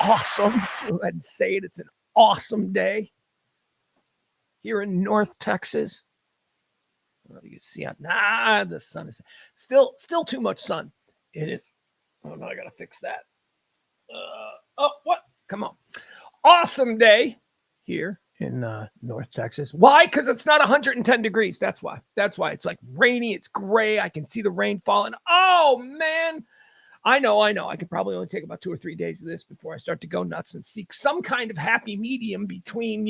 awesome. Go ahead and say it. It's an awesome day here in North Texas. Well, you can see the sun is still too much sun. It is. Oh no, I gotta fix that. What? Come on. Awesome day here in North Texas. Why? Because it's not 110 degrees. That's why. It's like rainy. It's gray. I can see the rain falling. Oh man. I know. I could probably only take about 2 or 3 days of this before I start to go nuts and seek some kind of happy medium between,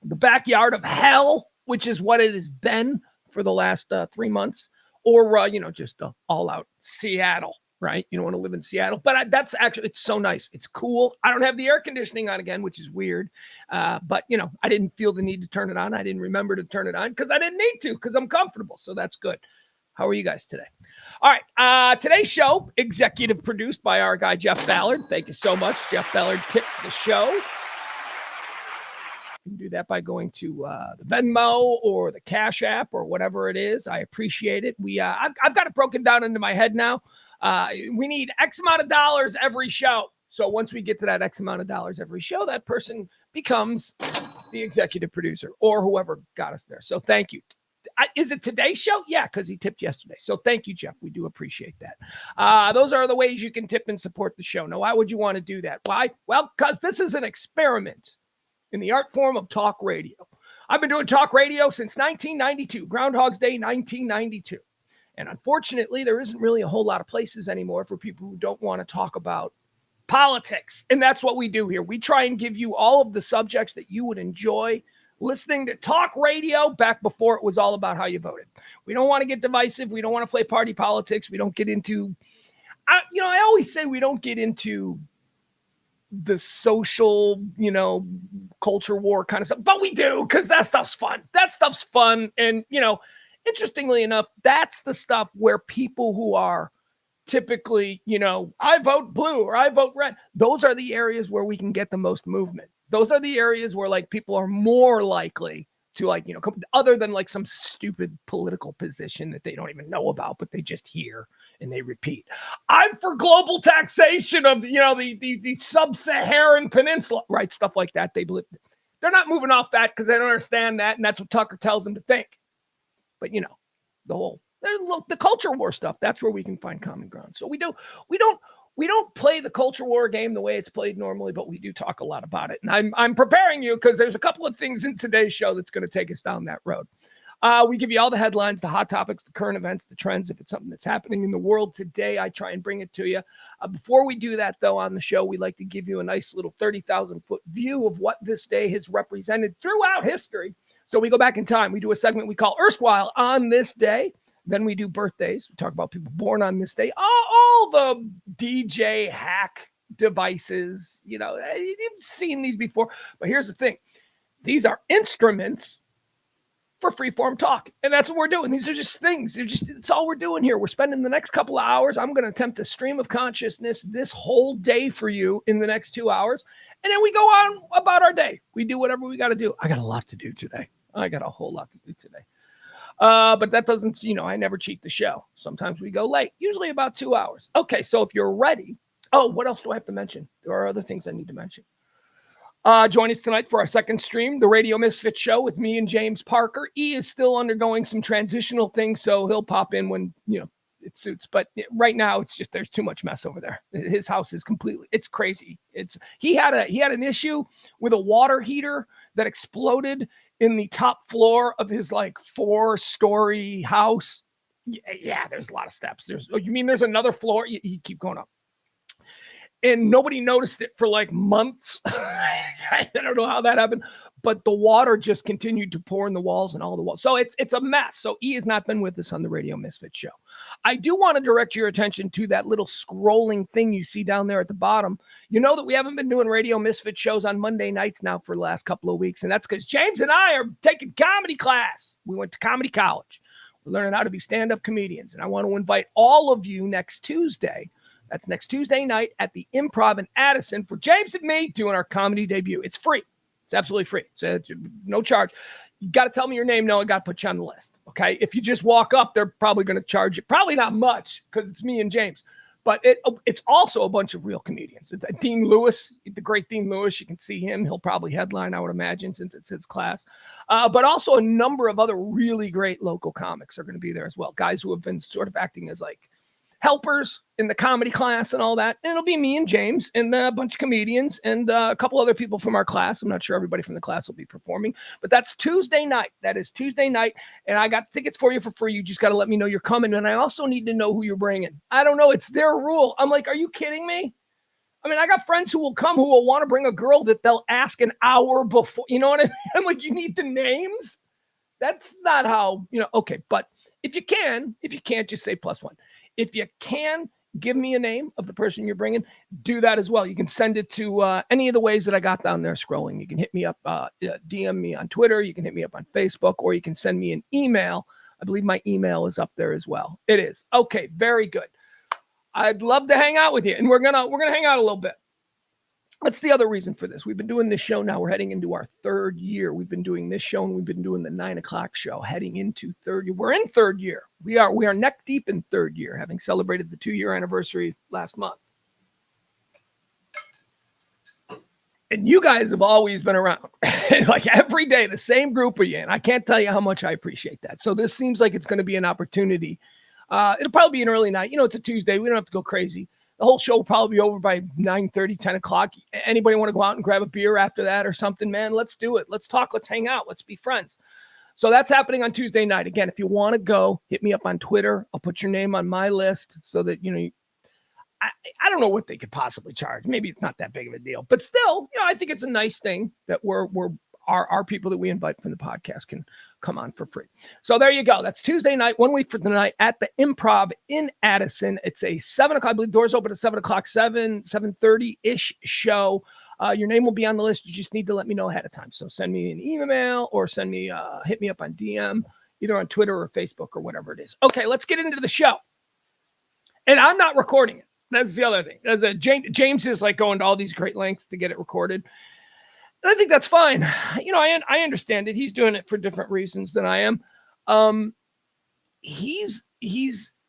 the backyard of hell, which is what it has been for the last 3 months, or, just all out Seattle, right? You don't want to live in Seattle, but that's actually, it's so nice. It's cool. I don't have the air conditioning on again, which is weird. But, I didn't feel the need to turn it on. I didn't remember to turn it on because I didn't need to because I'm comfortable. So that's good. How are you guys today? All right. Today's show, executive produced by our guy, Jeff Ballard. Thank you so much. Jeff Ballard tipped the show. You can do that by going to the Venmo or the Cash App or whatever it is. I appreciate it. I've got it broken down into my head now. We need X amount of dollars every show. So once we get to that X amount of dollars every show, that person becomes the executive producer or whoever got us there. So thank you. Is it today's show? Yeah, because he tipped yesterday. So thank you, Jeff. We do appreciate that. Those are the ways you can tip and support the show. Now, why would you want to do that? Why? Well, because this is an experiment in the art form of talk radio. I've been doing talk radio since 1992, Groundhog's Day 1992. And unfortunately, there isn't really a whole lot of places anymore for people who don't want to talk about politics. And that's what we do here. We try and give you all of the subjects that you would enjoy listening to talk radio back before it was all about how you voted. We don't want to get divisive. We don't want to play party politics. We don't get into, I always say we don't get into the social, culture war kind of stuff, but we do because that stuff's fun. And, interestingly enough, that's the stuff where people who are typically, I vote blue or I vote red. Those are the areas where we can get the most movement. Those are the areas where people are more likely to other than some stupid political position that they don't even know about, but they just hear and they repeat. I'm for global taxation of, the sub-Saharan peninsula, right? Stuff like that. They're not moving off that because they don't understand that. And that's what Tucker tells them to think. But the culture war stuff, that's where we can find common ground. So we don't play the culture war game the way it's played normally, but we do talk a lot about it. And I'm preparing you because there's a couple of things in today's show that's going to take us down that road. We give you all the headlines, the hot topics, the current events, the trends. If it's something that's happening in the world today, I try and bring it to you. Before we do that, though, on the show, we like to give you a nice little 30,000-foot view of what this day has represented throughout history. So we go back in time. We do a segment we call Erstwhile on this day. Then we do birthdays. We talk about people born on this day. All the DJ hack devices. You've seen these before. But here's the thing. These are instruments for freeform talk. And that's what we're doing. These are just things. It's all we're doing here. We're spending the next couple of hours. I'm going to attempt a stream of consciousness this whole day for you in the next 2 hours. And then we go on about our day. We do whatever we got to do. I got a lot to do today. I got a whole lot to do today. But that doesn't, I never cheat the show. Sometimes we go late, usually about 2 hours. Okay, so if you're ready. Oh, what else do I have to mention? There are other things I need to mention. Join us tonight for our second stream, the Radio Misfit Show with me and James Parker. E is still undergoing some transitional things, so he'll pop in when, it suits. But right now, it's just there's too much mess over there. His house is it's crazy. He had an issue with a water heater that exploded in the top floor of his 4-story house. Yeah, there's a lot of steps. You mean there's another floor? You keep going up. And nobody noticed it for months. I don't know how that happened, but the water just continued to pour in the walls and all the walls. So it's a mess. So E has not been with us on the Radio Misfit Show. I do want to direct your attention to that little scrolling thing you see down there at the bottom. You know that we haven't been doing Radio Misfit shows on Monday nights now for the last couple of weeks. And that's because James and I are taking comedy class. We went to comedy college. We're learning how to be stand-up comedians. And I want to invite all of you next Tuesday. That's next Tuesday night at the Improv in Addison for James and me doing our comedy debut. It's free. It's absolutely free. It's no charge. You got to tell me your name. No, I got to put you on the list. Okay. If you just walk up, they're probably going to charge you. Probably not much because it's me and James. But it's also a bunch of real comedians. Dean Lewis, the great Dean Lewis, you can see him. He'll probably headline, I would imagine, since it's his class. But also a number of other really great local comics are going to be there as well. Guys who have been sort of acting as like helpers in the comedy class and all that. And it'll be me and James and a bunch of comedians and a couple other people from our class. I'm not sure everybody from the class will be performing, but that's Tuesday night. That is Tuesday night. And I got tickets for you for free. You just got to let me know you're coming. And I also need to know who you're bringing. I don't know. It's their rule. I'm like, are you kidding me? I mean, I got friends who will come who will want to bring a girl that they'll ask an hour before. You know what I mean? I'm like, you need the names. That's not how, okay. But if you can't, just say +1. If you can, give me a name of the person you're bringing. Do that as well. You can send it to any of the ways that I got down there scrolling. You can hit me up, DM me on Twitter. You can hit me up on Facebook, or you can send me an email. I believe my email is up there as well. It is. Okay, very good. I'd love to hang out with you, and we're gonna hang out a little bit. That's the other reason for this. We've been doing this show now. We're heading into our third year. We've been doing this show, and we've been doing the 9 o'clock show, heading into third year. We're in third year. We are neck deep in third year, having celebrated the 2-year anniversary last month. And you guys have always been around. Like every day, the same group of you. And I can't tell you how much I appreciate that. So this seems like it's going to be an opportunity. It'll probably be an early night. It's a Tuesday. We don't have to go crazy. The whole show will probably be over by 9:30, 10 o'clock. Anybody want to go out and grab a beer after that or something, man? Let's do it. Let's talk. Let's hang out. Let's be friends. So that's happening on Tuesday night. Again, if you want to go, hit me up on Twitter. I'll put your name on my list so that, I don't know what they could possibly charge. Maybe it's not that big of a deal. But still, I think it's a nice thing that our people that we invite from the podcast can come on for free. So there you go. That's Tuesday night, 1 week from tonight at the Improv in Addison. It's a 7 o'clock. I believe doors open at 7 o'clock, 7:30-ish show. Your name will be on the list. You just need to let me know ahead of time. So send me an email or hit me up on DM, either on Twitter or Facebook or whatever it is. Okay, let's get into the show. And I'm not recording it. That's the other thing. James is like going to all these great lengths to get it recorded. And I think that's fine. I understand it. He's doing it for different reasons than I am. He's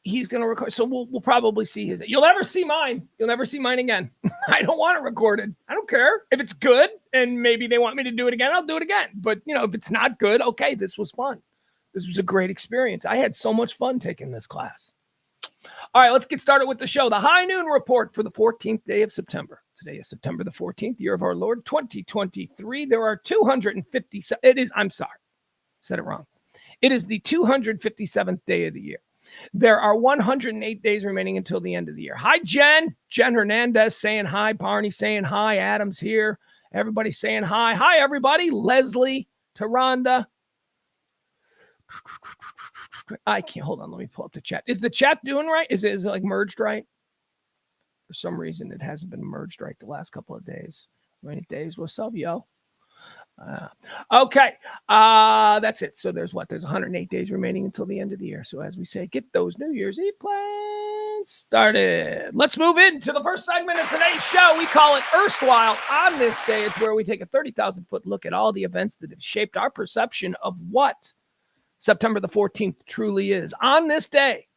going to record. So we'll probably see his. You'll never see mine. You'll never see mine again. I don't want it recorded. I don't care. If it's good and maybe they want me to do it again, I'll do it again. But, if it's not good, okay, this was fun. This was a great experience. I had so much fun taking this class. All right, let's get started with the show. The High Noon Report for the 14th day of September. Today is September the 14th, year of our Lord, 2023. There are 257. Said it wrong. It is the 257th day of the year. There are 108 days remaining until the end of the year. Hi, Jen. Jen Hernandez saying hi. Barney saying hi. Adam's here. Everybody saying hi. Hi, everybody. Leslie, Taronda. I can't. Hold on. Let me pull up the chat. Is the chat doing right? Is it like merged right? For some reason, it hasn't been merged right the last couple of days. Rainy days. What's up, yo? Okay. That's it. So there's 108 days remaining until the end of the year. So as we say, get those New Year's Eve plans started. Let's move into the first segment of today's show. We call it Erstwhile. On this day, it's where we take a 30,000-foot look at all the events that have shaped our perception of what September the 14th truly is. On this day,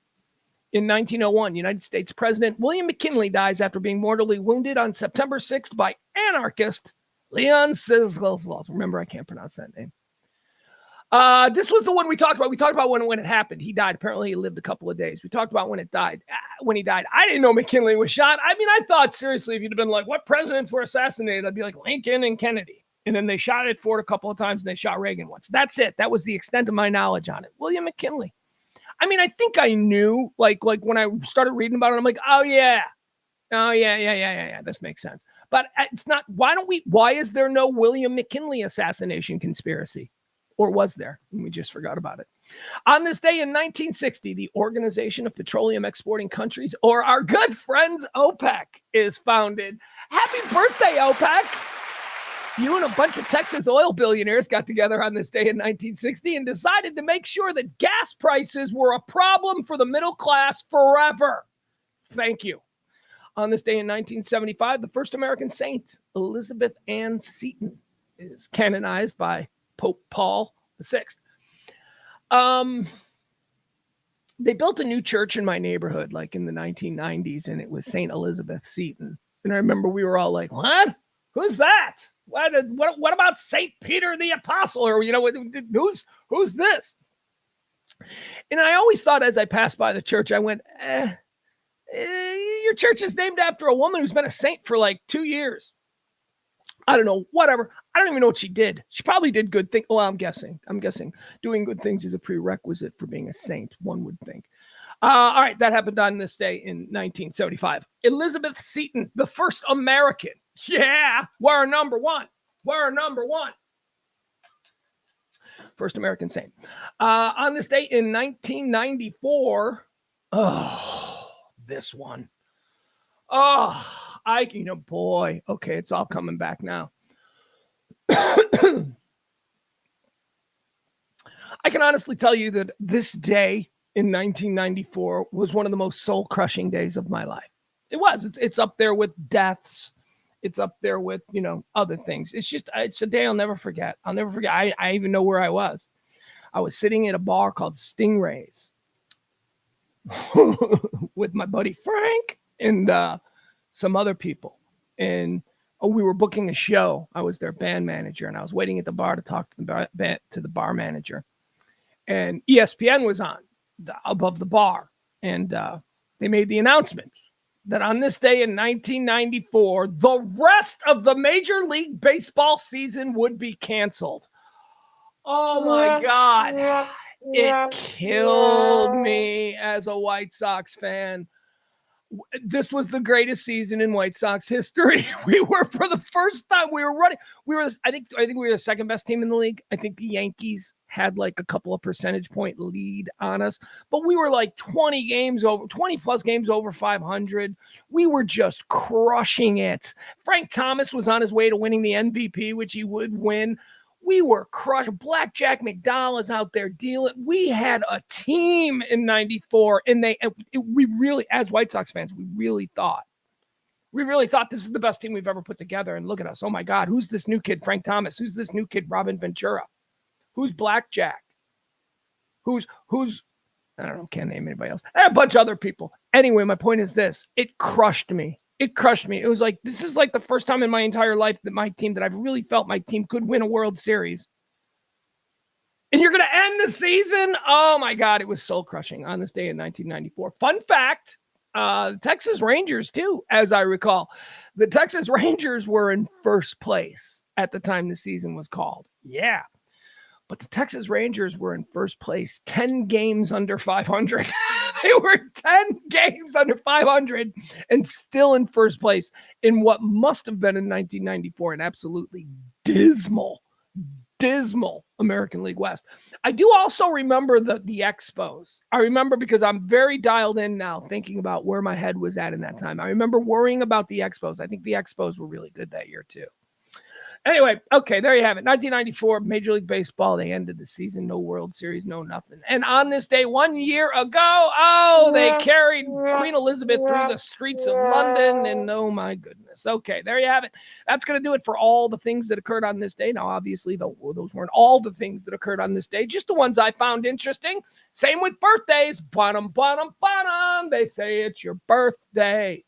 in 1901, United States President William McKinley dies after being mortally wounded on September 6th by anarchist Leon Czolgosz. Remember, I can't pronounce that name. This was the one we talked about. We talked about when it happened. He died. Apparently, he lived a couple of days. We talked about when he died. I didn't know McKinley was shot. I mean, I thought, seriously, if you'd have been like, what presidents were assassinated? I'd be like, Lincoln and Kennedy. And then they shot at Ford a couple of times, and they shot Reagan once. That's it. That was the extent of my knowledge on it. William McKinley. I mean, I think I knew, like when I started reading about it, I'm like, oh, yeah. This makes sense. But it's not, why is there no William McKinley assassination conspiracy? Or was there? And we just forgot about it. On this day in 1960, the Organization of Petroleum Exporting Countries, or our good friends OPEC, is founded. Happy birthday, OPEC! You and a bunch of Texas oil billionaires got together on this day in 1960 and decided to make sure that gas prices were a problem for the middle class forever. Thank you. On this day in 1975, the first American saint, Elizabeth Ann Seton, is canonized by Pope Paul VI. they built a new church in my neighborhood, like in the 1990s, and it was St. Elizabeth Seton. And I remember we were all like, what? Who's that? What about St. Peter the Apostle? Or, who's this? And I always thought as I passed by the church, I went, your church is named after a woman who's been a saint for like 2 years. I don't know, whatever. I don't even know what she did. She probably did good things. Well, I'm guessing doing good things is a prerequisite for being a saint, one would think. All right, that happened on this day in 1975. Elizabeth Seton, the first American. Yeah, we're number one. First American saint. On this day in 1994, this one. Boy, okay, it's all coming back now. I can honestly tell you that this day in 1994 was one of the most soul-crushing days of my life. It was. It's up there with deaths. It's up there with, other things. It's a day I'll never forget. I even know where I was. I was sitting at a bar called Stingrays with my buddy Frank and some other people. And we were booking a show. I was their band manager, and I was waiting at the bar to talk to the bar manager. And ESPN was on above the bar, and they made the announcement that on this day in 1994, the rest of the Major League Baseball season would be canceled. Oh my God. It killed me as a White Sox fan. This was the greatest season in White Sox history. We were, for the first time, I think we were the second best team in the league. I think the Yankees had like a couple of percentage point lead on us, but we were like 20 plus games over 500. We were just crushing it. Frank Thomas was on his way to winning the MVP, which he would win. We were crushed. Blackjack McDowell was out there dealing. We had a team in 94, and we really, as White Sox fans, we really thought this is the best team we've ever put together. And look at us. Oh my God, who's this new kid, Frank Thomas? Who's this new kid, Robin Ventura? Who's Blackjack? Who's I don't know, can't name anybody else. And a bunch of other people. Anyway, my point is this. It crushed me. It was like, this is like the first time in my entire life that I've really felt my team could win a World Series. And you're going to end the season? Oh my God, it was soul crushing on this day in 1994. Fun fact, Texas Rangers too, as I recall. The Texas Rangers were in first place at the time the season was called. Yeah. But the Texas Rangers were in first place, 10 games under 500. They were 10 games under 500 and still in first place in what must have been in 1994 an absolutely dismal American League West. I do also remember the Expos. I remember because I'm very dialed in now thinking about where my head was at in that time. I remember worrying about the Expos. I think the Expos were really good that year too. Anyway, okay, there you have it. 1994, Major League Baseball. They ended the season. No World Series, no nothing. And on this day, 1 year ago, they carried Queen Elizabeth through the streets of London. And oh my goodness. Okay, there you have it. That's going to do it for all the things that occurred on this day. Now, obviously, those weren't all the things that occurred on this day, just the ones I found interesting. Same with birthdays. Bonum, bonum, bonum. They say it's your birthday.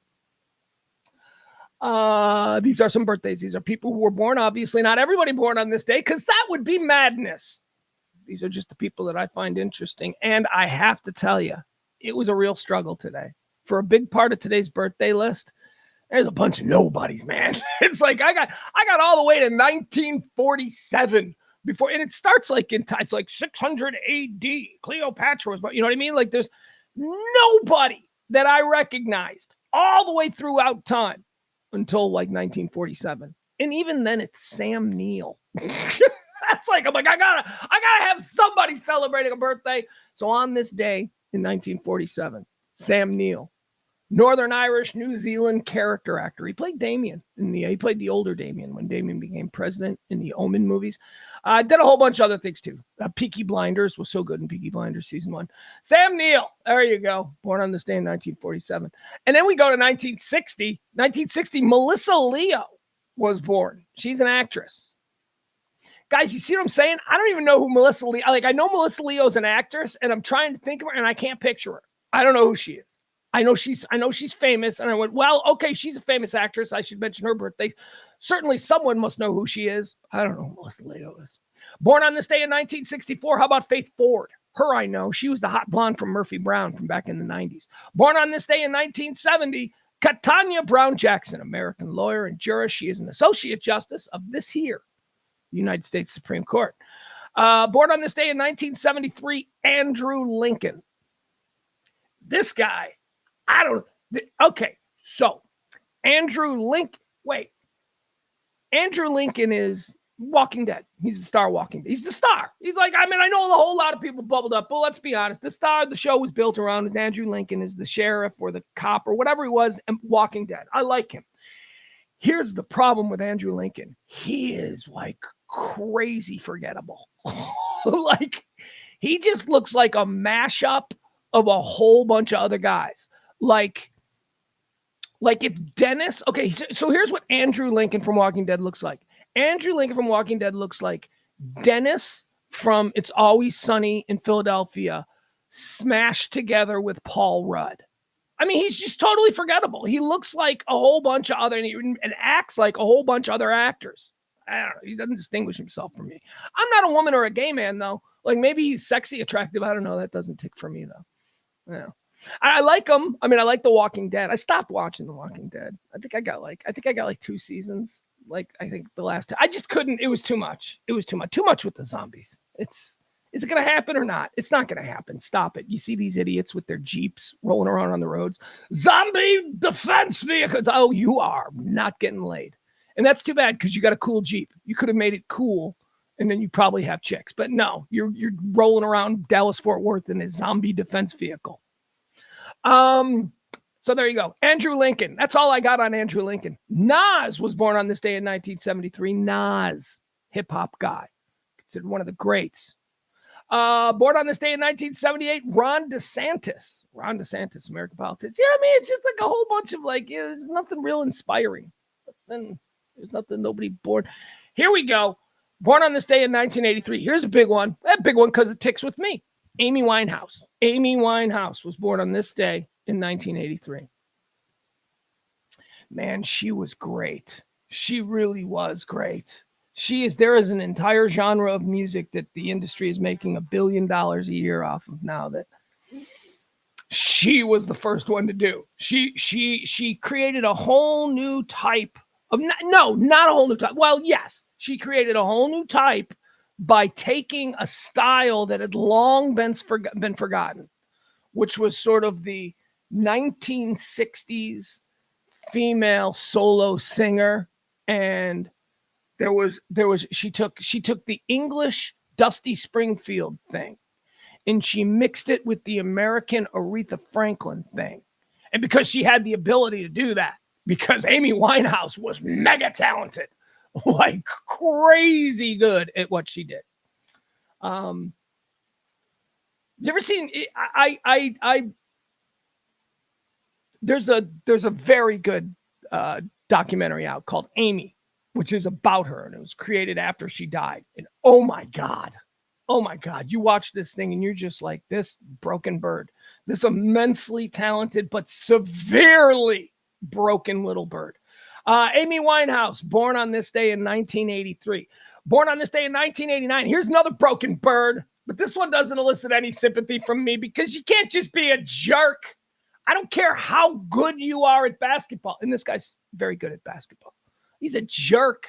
These are some birthdays. These are people who were born, obviously not everybody born on this day, because that would be madness. These are just the people that I find interesting. And I have to tell you, it was a real struggle today. For a big part of today's birthday list, there's a bunch of nobodies, man. It's like I got all the way to 1947 before, and it starts like it's like 600 AD. Cleopatra was, you know what I mean? Like there's nobody that I recognized all the way throughout time until like 1947. And even then it's Sam Neill. That's like, I'm like, I gotta have somebody celebrating a birthday. So on this day in 1947, Sam Neill, Northern Irish, New Zealand character actor. He played Damien he played the older Damien when Damien became president in the Omen movies. Did a whole bunch of other things too. Peaky Blinders was so good in Peaky Blinders season 1. Sam Neill, there you go. Born on this day in 1947. And then we go to 1960. 1960, Melissa Leo was born. She's an actress. Guys, you see what I'm saying? I don't even know who Melissa Leo. Like, I know Melissa Leo's an actress, and I'm trying to think of her, and I can't picture her. I don't know who she is. I know she's famous, and I went, well, okay, she's a famous actress. I should mention her birthday. Certainly, someone must know who she is. I don't know who Melissa Leo is. Born on this day in 1964. How about Faith Ford? Her, I know. She was the hot blonde from Murphy Brown from back in the 90s. Born on this day in 1970. Katanya Brown Jackson, American lawyer and jurist. She is an associate justice of this here, United States Supreme Court. Born on this day in 1973, Andrew Lincoln. This guy, okay, so Andrew Lincoln is Walking Dead. He's the star Walking Dead. He's the star. He's like, I know a whole lot of people bubbled up, but let's be honest. The star of the show was built around is Andrew Lincoln, is the sheriff or the cop or whatever he was in Walking Dead. I like him. Here's the problem with Andrew Lincoln. He is like crazy forgettable. Like, he just looks like a mashup of a whole bunch of other guys. Like if Dennis, okay, so here's what Andrew Lincoln from Walking Dead looks like. Andrew Lincoln from Walking Dead looks like Dennis from It's Always Sunny in Philadelphia smashed together with Paul Rudd. I mean, he's just totally forgettable. He looks like a whole bunch of other, and acts like a whole bunch of other actors. I don't know. He doesn't distinguish himself from me. I'm not a woman or a gay man, though. Like, maybe he's sexy, attractive. I don't know. That doesn't tick for me, though. Yeah. I like him. I mean, I like The Walking Dead. I stopped watching The Walking Dead. I think I got like 2 seasons. Like, I think the last time. I just couldn't. It was too much. It was too much. Too much with the zombies. Is it going to happen or not? It's not going to happen. Stop it. You see these idiots with their Jeeps rolling around on the roads. Zombie defense vehicles. Oh, you are not getting laid. And that's too bad because you got a cool Jeep. You could have made it cool, and then you probably have chicks. But no, you're rolling around Dallas-Fort Worth in a zombie defense vehicle. So there you go. Andrew Lincoln. That's all I got on Andrew Lincoln. Nas was born on this day in 1973. Nas, hip-hop guy. Considered one of the greats. Born on this day in 1978, Ron DeSantis. Ron DeSantis, American politics. Yeah, I mean, it's just like a whole bunch of there's nothing real inspiring. There's nothing, nobody born. Here we go. Born on this day in 1983. Here's a big one. That big one because it ticks with me. Amy Winehouse. Amy Winehouse was born on this day in 1983. Man, she was great. She really was great. There is an entire genre of music that the industry is making $1 billion a year off of now that she was the first one to do. She created a whole new type of, not a whole new type. Well, yes, she created a whole new type by taking a style that had long been forgotten, which was sort of the 1960s female solo singer. And she took the English Dusty Springfield thing and she mixed it with the American Aretha Franklin thing. And because she had the ability to do that, because Amy Winehouse was mega talented, like crazy good at what she did. You ever seen there's a very good documentary out called Amy, which is about her, and it was created after she died. And oh my God, you watch this thing and you're just like, this broken bird, this immensely talented but severely broken little bird. Amy Winehouse, born on this day in 1983. Born on this day in 1989. Here's another broken bird, but this one doesn't elicit any sympathy from me because you can't just be a jerk. I don't care how good you are at basketball. And this guy's very good at basketball. He's a jerk.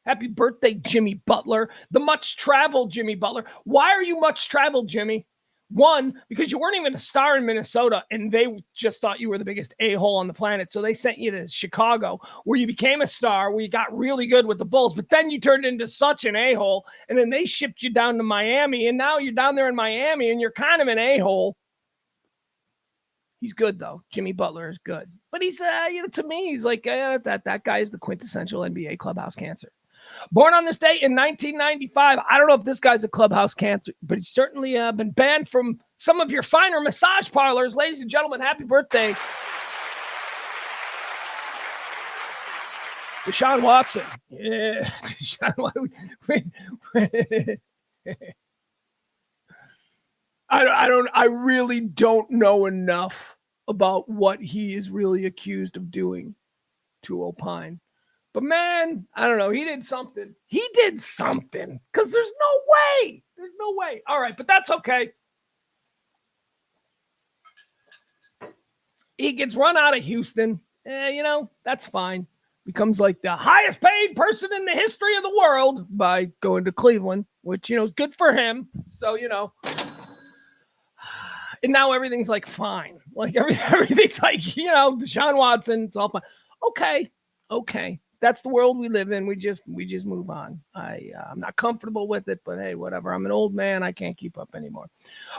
Happy birthday, Jimmy Butler. The much-traveled Jimmy Butler. Why are you much-traveled, Jimmy? One, because you weren't even a star in Minnesota, and they just thought you were the biggest a-hole on the planet, so they sent you to Chicago, where you became a star, where you got really good with the Bulls, but then you turned into such an a-hole, and then they shipped you down to Miami, and now you're down there in Miami, and you're kind of an a-hole. He's good, though. Jimmy Butler is good. But he's, to me, he's like, that guy is the quintessential NBA clubhouse cancer. Born on this day in 1995. I don't know if this guy's a clubhouse cancer, but he's certainly been banned from some of your finer massage parlors. Ladies and gentlemen, happy birthday. Deshaun Watson. Yeah. Deshaun, I really don't know enough about what he is really accused of doing to opine. But man, I don't know. He did something. Because there's no way. There's no way. All right, but that's okay. He gets run out of Houston. That's fine. Becomes like the highest paid person in the history of the world by going to Cleveland, which, is good for him. So, and now everything's like fine. Like everything's like, Deshaun Watson, it's all fine. Okay. That's the world we live in. We just move on. I'm not comfortable with it, but hey, whatever. I'm an old man. I can't keep up anymore.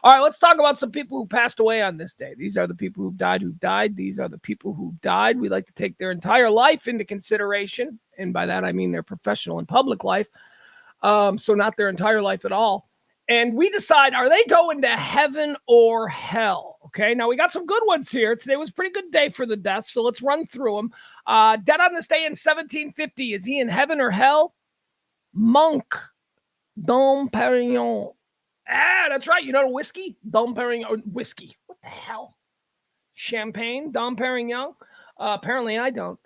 All right, let's talk about some people who passed away on this day. These are the people who died. These are the people who died. We like to take their entire life into consideration. And by that, I mean their professional and public life. So not their entire life at all. And we decide, are they going to heaven or hell? Okay, now we got some good ones here. Today was a pretty good day for the deaths, so let's run through them. Dead on this day in 1750. Is he in heaven or hell? Monk Dom Perignon. That's right. You know the whiskey? Dom Perignon. Whiskey. What the hell? Champagne? Dom Perignon? Apparently I don't.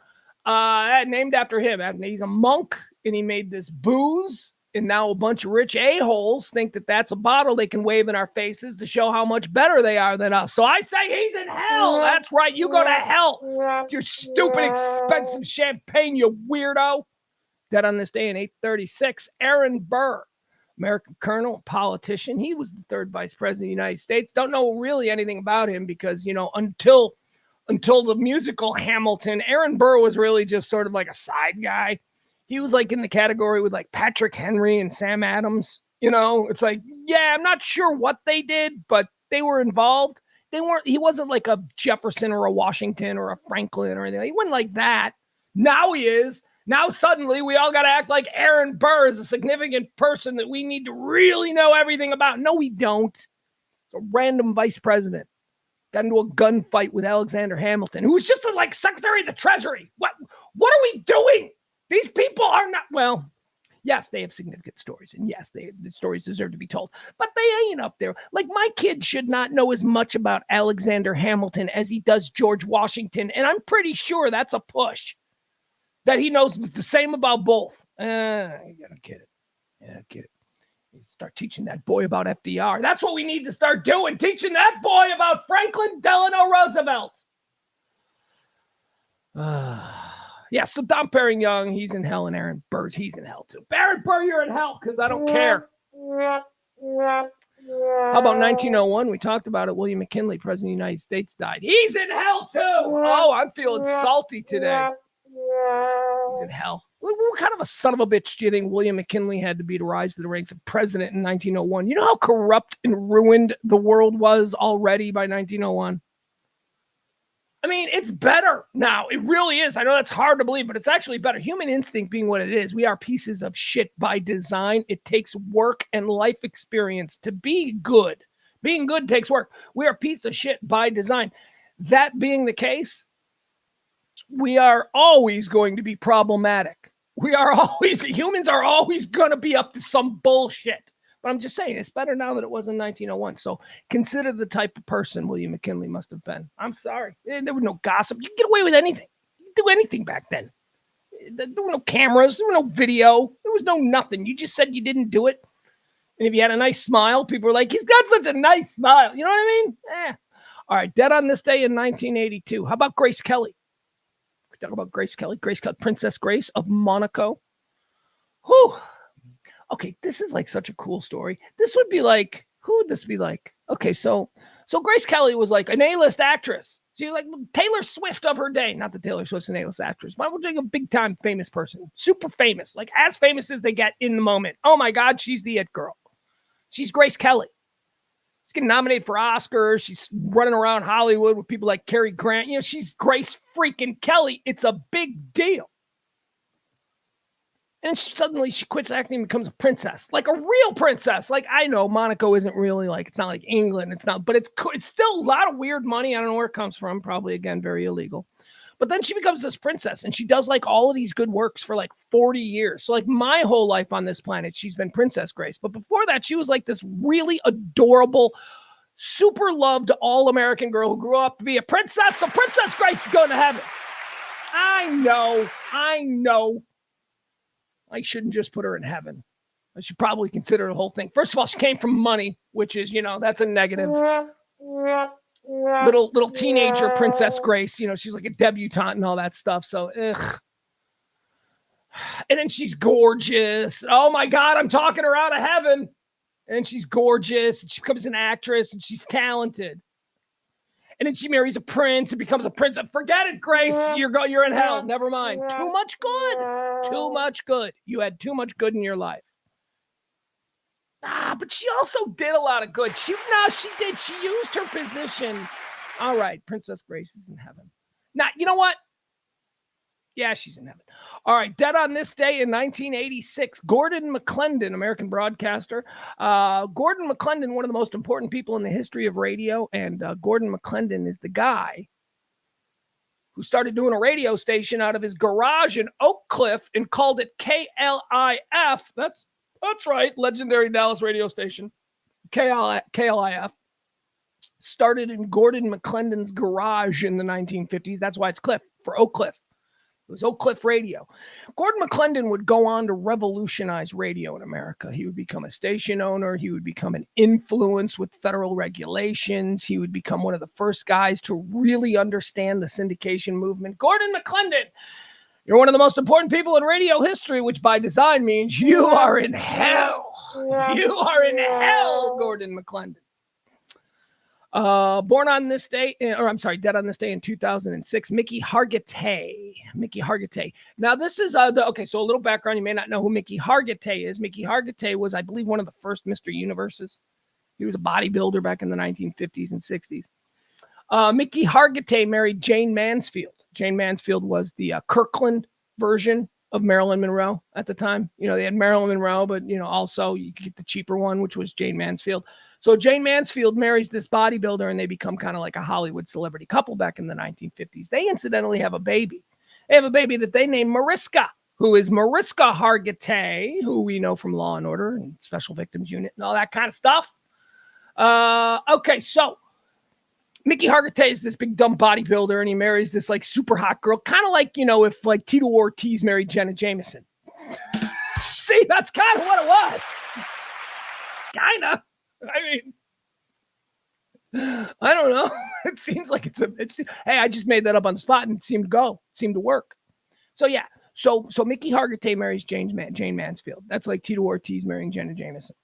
Named after him. He's a monk, and he made this booze. And now a bunch of rich a-holes think that that's a bottle they can wave in our faces to show how much better they are than us. So I say he's in hell. That's right. You go to hell. Your stupid, expensive champagne, you weirdo. Dead on this day in 836, Aaron Burr, American colonel, politician. He was the third vice president of the United States. Don't know really anything about him because, until the musical Hamilton, Aaron Burr was really just sort of like a side guy. He was like in the category with like Patrick Henry and Sam Adams. It's like, yeah, I'm not sure what they did, but they were involved. He wasn't like a Jefferson or a Washington or a Franklin or anything. He wasn't like that. Now he is. Now suddenly we all got to act like Aaron Burr is a significant person that we need to really know everything about. No, we don't. It's a random vice president. Got into a gunfight with Alexander Hamilton, who was just like Secretary of the Treasury. What are we doing? These people are not, well, yes, they have significant stories, and yes, the stories deserve to be told, but they ain't up there. Like, my kid should not know as much about Alexander Hamilton as he does George Washington, and I'm pretty sure that's a push, that he knows the same about both. You gotta get it. Yeah, get it. You start teaching that boy about FDR. That's what we need to start doing, teaching that boy about Franklin Delano Roosevelt. Yes, so Dom Perignon, he's in hell, and Aaron Burr, he's in hell too. Aaron Burr, you're in hell because I don't care. How about 1901? We talked about it. William McKinley, President of the United States, died. He's in hell too. Oh, I'm feeling salty today. He's in hell. What kind of a son of a bitch do you think William McKinley had to be to rise to the ranks of president in 1901? You know how corrupt and ruined the world was already by 1901? I mean, it's better now. It really is. I know that's hard to believe, but it's actually better. Human instinct being what it is, we are pieces of shit by design. It takes work and life experience to be good. Being good takes work. We are a piece of shit by design. That being the case, we are always going to be problematic. Humans are always going to be up to some bullshit. But I'm just saying, it's better now than it was in 1901. So consider the type of person William McKinley must have been. I'm sorry. There was no gossip. You could get away with anything. You could do anything back then. There were no cameras. There was no video. There was no nothing. You just said you didn't do it. And if you had a nice smile, people were like, he's got such a nice smile. You know what I mean? All right, dead on this day in 1982. How about Grace Kelly? We talk about Grace Kelly. Princess Grace of Monaco. Whew. Okay, this is like such a cool story. This would be like, who would this be like? Okay, so Grace Kelly was like an A-list actress. She's like Taylor Swift of her day. Not that Taylor Swift's an A-list actress, but we're doing a big-time famous person. Super famous, like as famous as they get in the moment. Oh my God, she's the it girl. She's Grace Kelly. She's getting nominated for Oscars. She's running around Hollywood with people like Cary Grant. You know, she's Grace freaking Kelly. It's a big deal. And suddenly she quits acting and becomes a princess, like a real princess. Like, I know Monaco isn't really like, it's not like England. It's not, but it's still a lot of weird money. I don't know where it comes from. Probably, again, very illegal. But then she becomes this princess, and she does like all of these good works for like 40 years. So like my whole life on this planet, she's been Princess Grace. But before that, she was like this really adorable, super loved all-American girl who grew up to be a princess. So Princess Grace is going to heaven. I know. I shouldn't just put her in heaven. I should probably consider the whole thing. First of all, she came from money, which is, that's a negative. Little teenager Princess Grace, she's like a debutante and all that stuff. So, ugh. And then she's gorgeous. Oh my God, I'm talking her out of heaven. And she's gorgeous. And she becomes an actress, and she's talented. And then she marries a prince and becomes a princess. Forget it, Grace. You're in hell. Never mind. Too much good. You had too much good in your life. But she also did a lot of good. She did. She used her position. All right, Princess Grace is in heaven. Now, you know what? Yeah, she's in heaven. All right, dead on this day in 1986, Gordon McClendon, American broadcaster. Gordon McClendon, one of the most important people in the history of radio, and Gordon McClendon is the guy who started doing a radio station out of his garage in Oak Cliff and called it KLIF. That's right, legendary Dallas radio station, KLIF. Started in Gordon McClendon's garage in the 1950s. That's why it's Cliff, for Oak Cliff. It was Oak Cliff Radio. Gordon McClendon would go on to revolutionize radio in America. He would become a station owner. He would become an influence with federal regulations. He would become one of the first guys to really understand the syndication movement. Gordon McClendon, you're one of the most important people in radio history, which by design means you are in hell. You are in hell, Gordon McClendon. Dead on this day in 2006, Mickey Hargitay. Now, this is, so a little background. You may not know who Mickey Hargitay is. Mickey Hargitay was, I believe, one of the first Mr. Universes. He was a bodybuilder back in the 1950s and 60s. Mickey Hargitay married Jane Mansfield. Jane Mansfield was the Kirkland version of Marilyn Monroe at the time. They had Marilyn Monroe, but, also you could get the cheaper one, which was Jane Mansfield. So Jane Mansfield marries this bodybuilder, and they become kind of like a Hollywood celebrity couple back in the 1950s. They incidentally have a baby. They have a baby that they named Mariska, who is Mariska Hargitay, who we know from Law and Order and Special Victims Unit and all that kind of stuff. So Mickey Hargitay is this big dumb bodybuilder, and he marries this like super hot girl, kind of like, if like Tito Ortiz married Jenna Jameson. See, that's kind of what it was. Kind of. I mean, I don't know. It seems like hey, I just made that up on the spot, and it seemed to work. So yeah. So Mickey Hargitay marries Jane Mansfield. That's like Tito Ortiz marrying Jenna Jameson.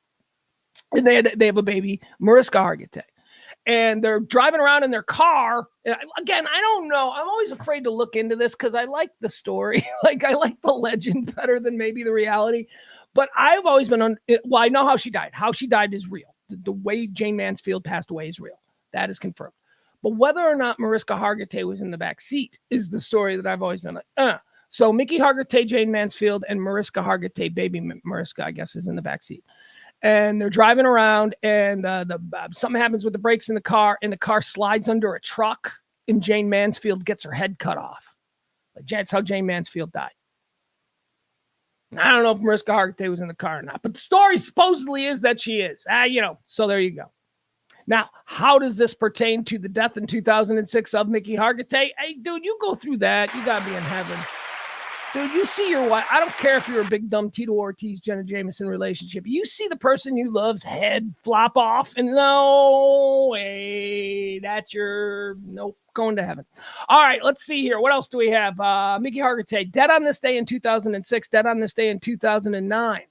And they have a baby, Mariska Hargitay. And they're driving around in their car. Again, I don't know. I'm always afraid to look into this because I like the story. Like, I like the legend better than maybe the reality. But I've always been I know how she died. How she died is real. The way Jane Mansfield passed away is real. That is confirmed. But whether or not Mariska Hargitay was in the back seat is the story that I've always been like, So Mickey Hargitay, Jane Mansfield, and Mariska Hargitay, baby Mariska, I guess, is in the back seat. And they're driving around, and something happens with the brakes in the car, and the car slides under a truck, and Jane Mansfield gets her head cut off. Like, that's how Jane Mansfield died. I don't know if Mariska Hargitay was in the car or not, but the story supposedly is that she is. So there you go. Now, how does this pertain to the death in 2006 of Mickey Hargitay? Hey, dude, you go through that. You got to be in heaven. Dude, you see your wife. I don't care if you're a big dumb Tito Ortiz, Jenna Jameson relationship. You see the person you love's head flop off, and no way, nope, going to heaven. All right, let's see here. What else do we have? Mickey Hargitay, dead on this day in 2006, dead on this day in 2009.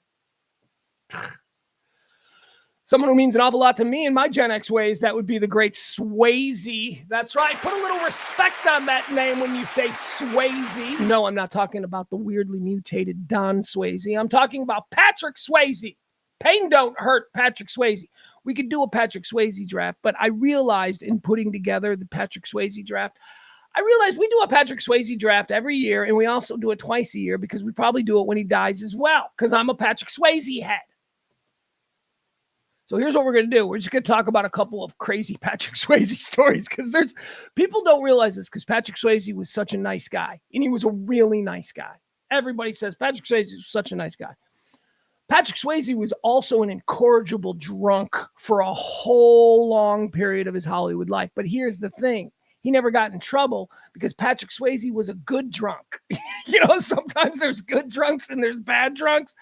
Someone who means an awful lot to me in my Gen X ways, that would be the great Swayze. That's right. Put a little respect on that name when you say Swayze. No, I'm not talking about the weirdly mutated Don Swayze. I'm talking about Patrick Swayze. Pain don't hurt Patrick Swayze. We could do a Patrick Swayze draft, but I realized in putting together the Patrick Swayze draft, I realized we do a Patrick Swayze draft every year, and we also do it twice a year because we probably do it when he dies as well, because I'm a Patrick Swayze head. So here's what we're going to do. We're just going to talk about a couple of crazy Patrick Swayze stories because people don't realize this because Patrick Swayze was such a nice guy, and he was a really nice guy. Everybody says Patrick Swayze was such a nice guy. Patrick Swayze was also an incorrigible drunk for a whole long period of his Hollywood life. But here's the thing. He never got in trouble because Patrick Swayze was a good drunk. Sometimes there's good drunks and there's bad drunks.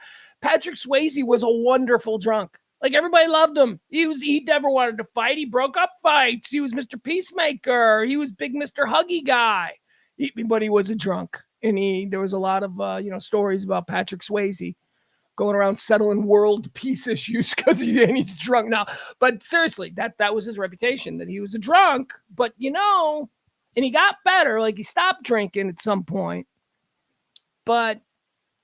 Patrick Swayze was a wonderful drunk. Like, everybody loved him. He never wanted to fight. He broke up fights. He was Mr. Peacemaker. He was big Mr. Huggy guy. But he was a drunk. And there was a lot of, stories about Patrick Swayze going around settling world peace issues because he's drunk now. But seriously, that was his reputation, that he was a drunk. But, and he got better. Like, he stopped drinking at some point. But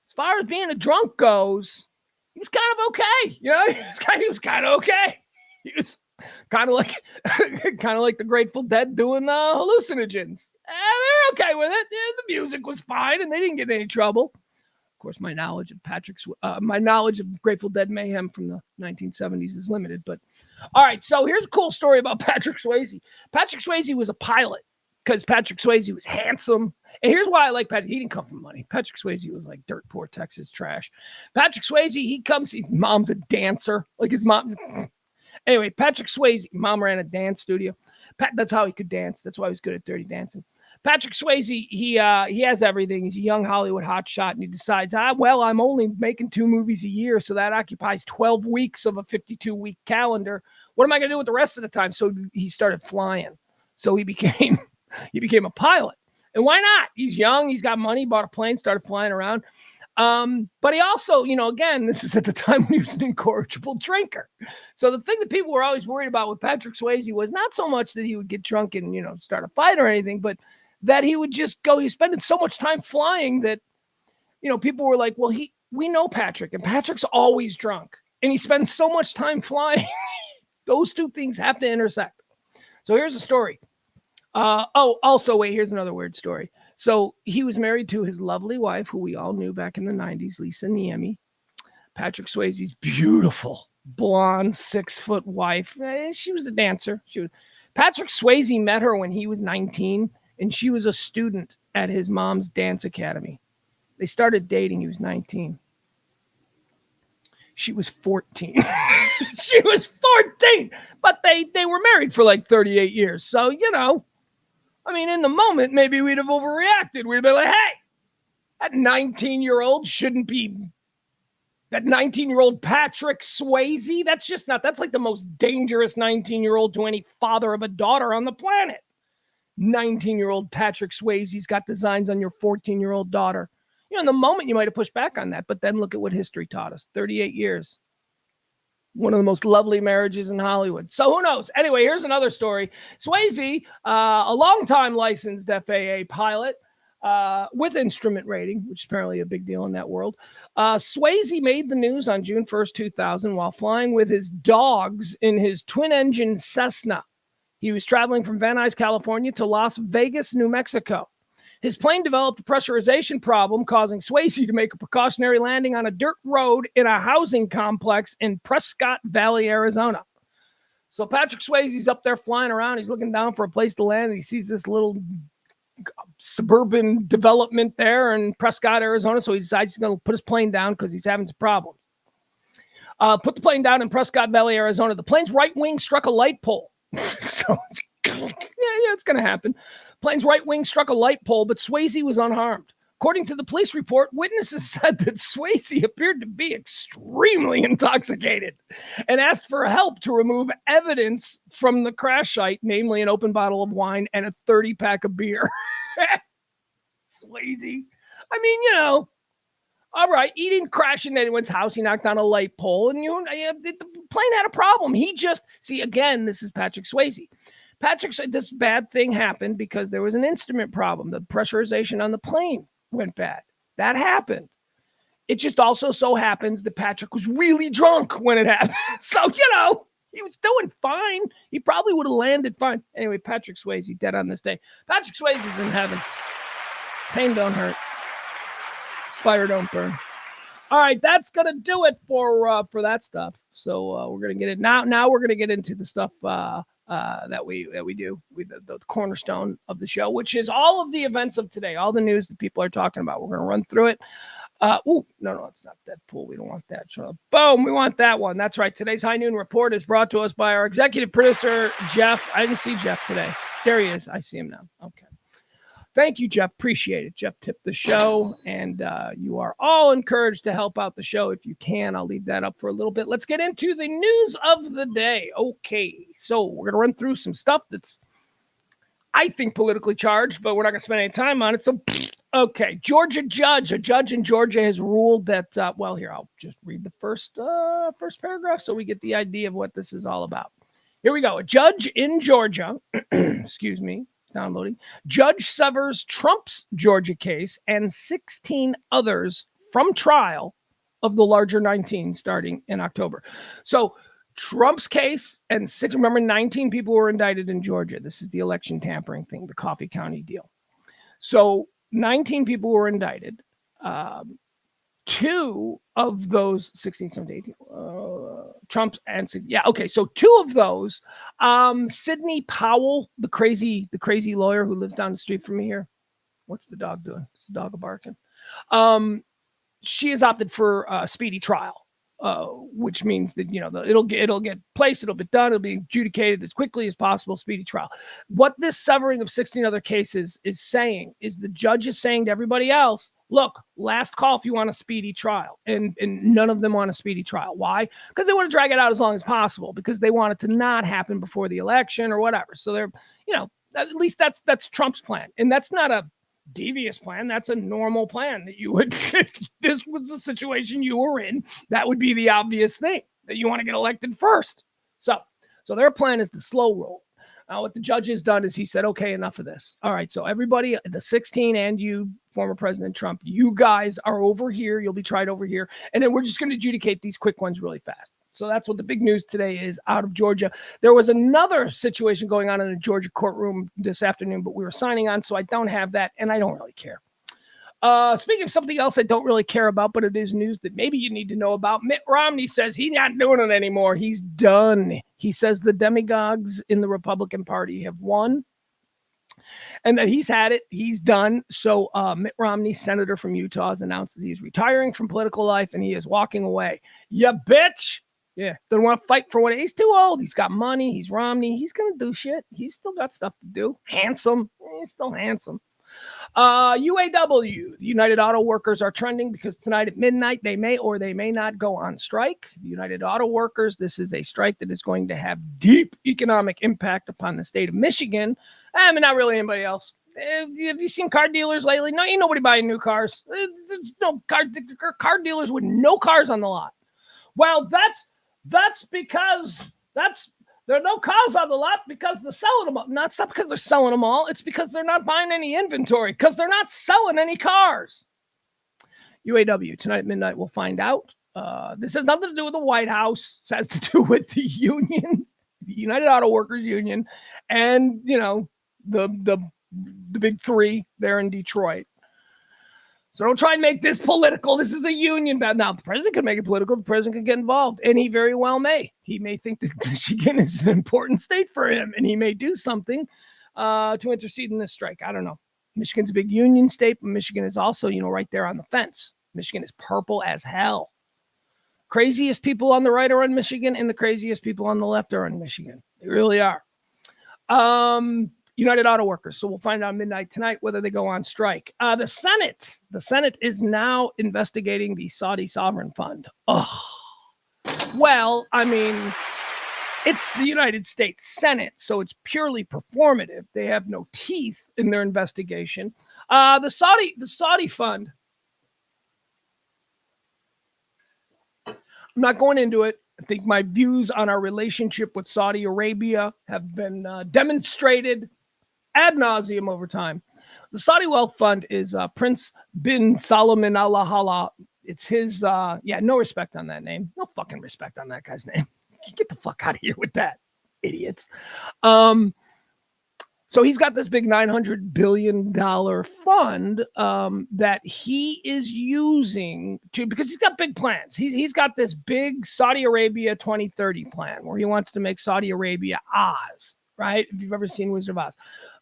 as far as being a drunk goes, he was kind of okay. He was kind of okay. He was kind of like the Grateful Dead doing hallucinogens. They're okay with it. The music was fine, and they didn't get in any trouble. Of course, my knowledge of Grateful Dead mayhem from the 1970s is limited. But all right, so here's a cool story about Patrick Swayze. Patrick Swayze was a pilot because Patrick Swayze was handsome. And here's why I like Patrick. He didn't come from money. Patrick Swayze was like dirt poor Texas trash. Patrick Swayze, his mom's a dancer. Like, his mom's. Anyway, Patrick Swayze, mom ran a dance studio. That's how he could dance. That's why he was good at Dirty Dancing. Patrick Swayze, he has everything. He's a young Hollywood hotshot, and he decides, I'm only making 2 movies a year, so that occupies 12 weeks of a 52-week calendar. What am I going to do with the rest of the time? So he started flying. So he became a pilot. And why not? He's young. He's got money. Bought a plane. Started flying around. But he also, again, this is at the time when he was an incorrigible drinker. So the thing that people were always worried about with Patrick Swayze was not so much that he would get drunk and, start a fight or anything, but that he would just go, he's spending so much time flying that, people were like, well, we know Patrick, and Patrick's always drunk, and he spends so much time flying. Those two things have to intersect. So here's a story. Here's another weird story. So he was married to his lovely wife, who we all knew back in the 90s, Lisa Niemi. Patrick Swayze's beautiful, blonde, 6-foot wife. She was a dancer. Patrick Swayze met her when he was 19, and she was a student at his mom's dance academy. They started dating. He was 19. She was 14. She was 14, but they were married for like 38 years. So, in the moment, maybe we'd have overreacted. We'd have been like, hey, that 19-year-old shouldn't be, that 19-year-old Patrick Swayze, that's like the most dangerous 19-year-old to any father of a daughter on the planet. 19-year-old Patrick Swayze's got designs on your 14-year-old daughter. In the moment, you might have pushed back on that, but then look at what history taught us. 38 years. One of the most lovely marriages in Hollywood. So who knows? Anyway, here's another story. Swayze, a longtime licensed FAA pilot with instrument rating, which is apparently a big deal in that world. Swayze made the news on June 1st, 2000, while flying with his dogs in his twin-engine Cessna. He was traveling from Van Nuys, California to Las Vegas, New Mexico. His plane developed a pressurization problem, causing Swayze to make a precautionary landing on a dirt road in a housing complex in Prescott Valley, Arizona. So Patrick Swayze's up there flying around. He's looking down for a place to land. And he sees this little suburban development there in Prescott, Arizona. So he decides he's going to put his plane down because he's having some problems. Put the plane down in Prescott Valley, Arizona. The plane's right wing struck a light pole. So, it's going to happen. Plane's right wing struck a light pole, but Swayze was unharmed. According to the police report, witnesses said that Swayze appeared to be extremely intoxicated and asked for help to remove evidence from the crash site, namely an open bottle of wine and a 30-pack of beer. Swayze. All right, he didn't crash into anyone's house. He knocked down a light pole, and the plane had a problem. Again, this is Patrick Swayze. Patrick said this bad thing happened because there was an instrument problem. The pressurization on the plane went bad. That happened. It just also so happens that Patrick was really drunk when it happened. So, he was doing fine. He probably would have landed fine. Anyway, Patrick Swayze, dead on this day. Patrick Swayze's in heaven. Pain don't hurt. Fire don't burn. All right, that's gonna do it for that stuff. So we're gonna get it now. Now we're gonna get into the stuff that we do with the cornerstone of the show, which is all of the events of today, all the news that people are talking about. We're gonna run through it. No, it's not Deadpool. We don't want that. So, boom, we want that one. That's right. Today's High Noon Report is brought to us by our executive producer, Jeff. I didn't see Jeff today. There he is. I see him now. Okay. Thank you, Jeff. Appreciate it. Jeff tipped the show, and you are all encouraged to help out the show if you can. I'll leave that up for a little bit. Let's get into the news of the day. Okay, so we're going to run through some stuff that's, I think, politically charged, but we're not going to spend any time on it. So, okay, a judge in Georgia has ruled that, here, I'll just read the first paragraph so we get the idea of what this is all about. Here we go. A judge in Georgia, excuse me, downloading. Judge severs Trump's Georgia case and 16 others from trial of the larger 19 starting in October. So Trump's case and 19 people were indicted in Georgia. This is the election tampering thing, the Coffee County deal. So 19 people were indicted. 2 of those 16, 17, 18, Trump's and so 2 of those, Sidney Powell, the crazy lawyer who lives down the street from me here. What's the dog doing? Is the dog barking? She has opted for a speedy trial, which means that it'll get placed, it'll be done, it'll be adjudicated as quickly as possible. Speedy trial. What this severing of 16 other cases is saying is the judge is saying to everybody else, look, last call if you want a speedy trial. And none of them want a speedy trial. Why? Because they want to drag it out as long as possible, because they want it to not happen before the election or whatever. So they're, at least that's Trump's plan. And that's not a devious plan. That's a normal plan that you would, if this was the situation you were in, that would be the obvious thing, that you want to get elected first. So their plan is the slow roll. Now, what the judge has done is he said, okay, enough of this. All right, so everybody, the 16 and you, former President Trump, you guys are over here. You'll be tried over here. And then we're just going to adjudicate these quick ones really fast. So that's what the big news today is out of Georgia. There was another situation going on in a Georgia courtroom this afternoon, but we were signing on, so I don't have that, and I don't really care. Speaking of something else I don't really care about, but it is news that maybe you need to know about. Mitt Romney says he's not doing it anymore. He's done. He says the demagogues in the Republican Party have won and that he's had it. He's done. So Mitt Romney, senator from Utah, has announced that he's retiring from political life and he is walking away. You bitch. Yeah, doesn't want to fight for what he's too old. He's got money. He's Romney. He's going to do shit. He's still got stuff to do. Handsome. He's still handsome. UAW, the United Auto Workers are trending because tonight at midnight they may or they may not go on strike. The United Auto Workers, this is a strike that is going to have deep economic impact upon the state of Michigan. I mean, not really anybody else. Have you seen car dealers lately? No, ain't nobody buying new cars. There's no car dealers with no cars on the lot. Well, that's because there are no cars on the lot because they're selling them all. It's not because they're selling them all. It's because they're not buying any inventory because they're not selling any cars. UAW, tonight at midnight, we'll find out. This has nothing to do with the White House. This has to do with the union, the United Auto Workers Union, and, the big three there in Detroit. So don't try and make this political. This is a union battle. Now, the president can make it political. The president can get involved, and he very well may. He may think that Michigan is an important state for him, and he may do something to intercede in this strike. I don't know. Michigan's a big union state, but Michigan is also, right there on the fence. Michigan is purple as hell. Craziest people on the right are in Michigan, and the craziest people on the left are in Michigan. They really are. United Auto Workers. So we'll find out midnight tonight whether they go on strike. The Senate is now investigating the Saudi sovereign fund. Oh, well, I mean, it's the United States Senate, so it's purely performative. They have no teeth in their investigation. The Saudi fund. I'm not going into it. I think my views on our relationship with Saudi Arabia have been demonstrated ad nauseum over time. The Saudi Wealth Fund is Prince bin Salman al-Hala. It's his, no respect on that name. No fucking respect on that guy's name. Get the fuck out of here with that, idiots. So he's got this big $900 billion fund that he is using because he's got big plans. He's got this big Saudi Arabia 2030 plan where he wants to make Saudi Arabia Oz, right? If you've ever seen Wizard of Oz.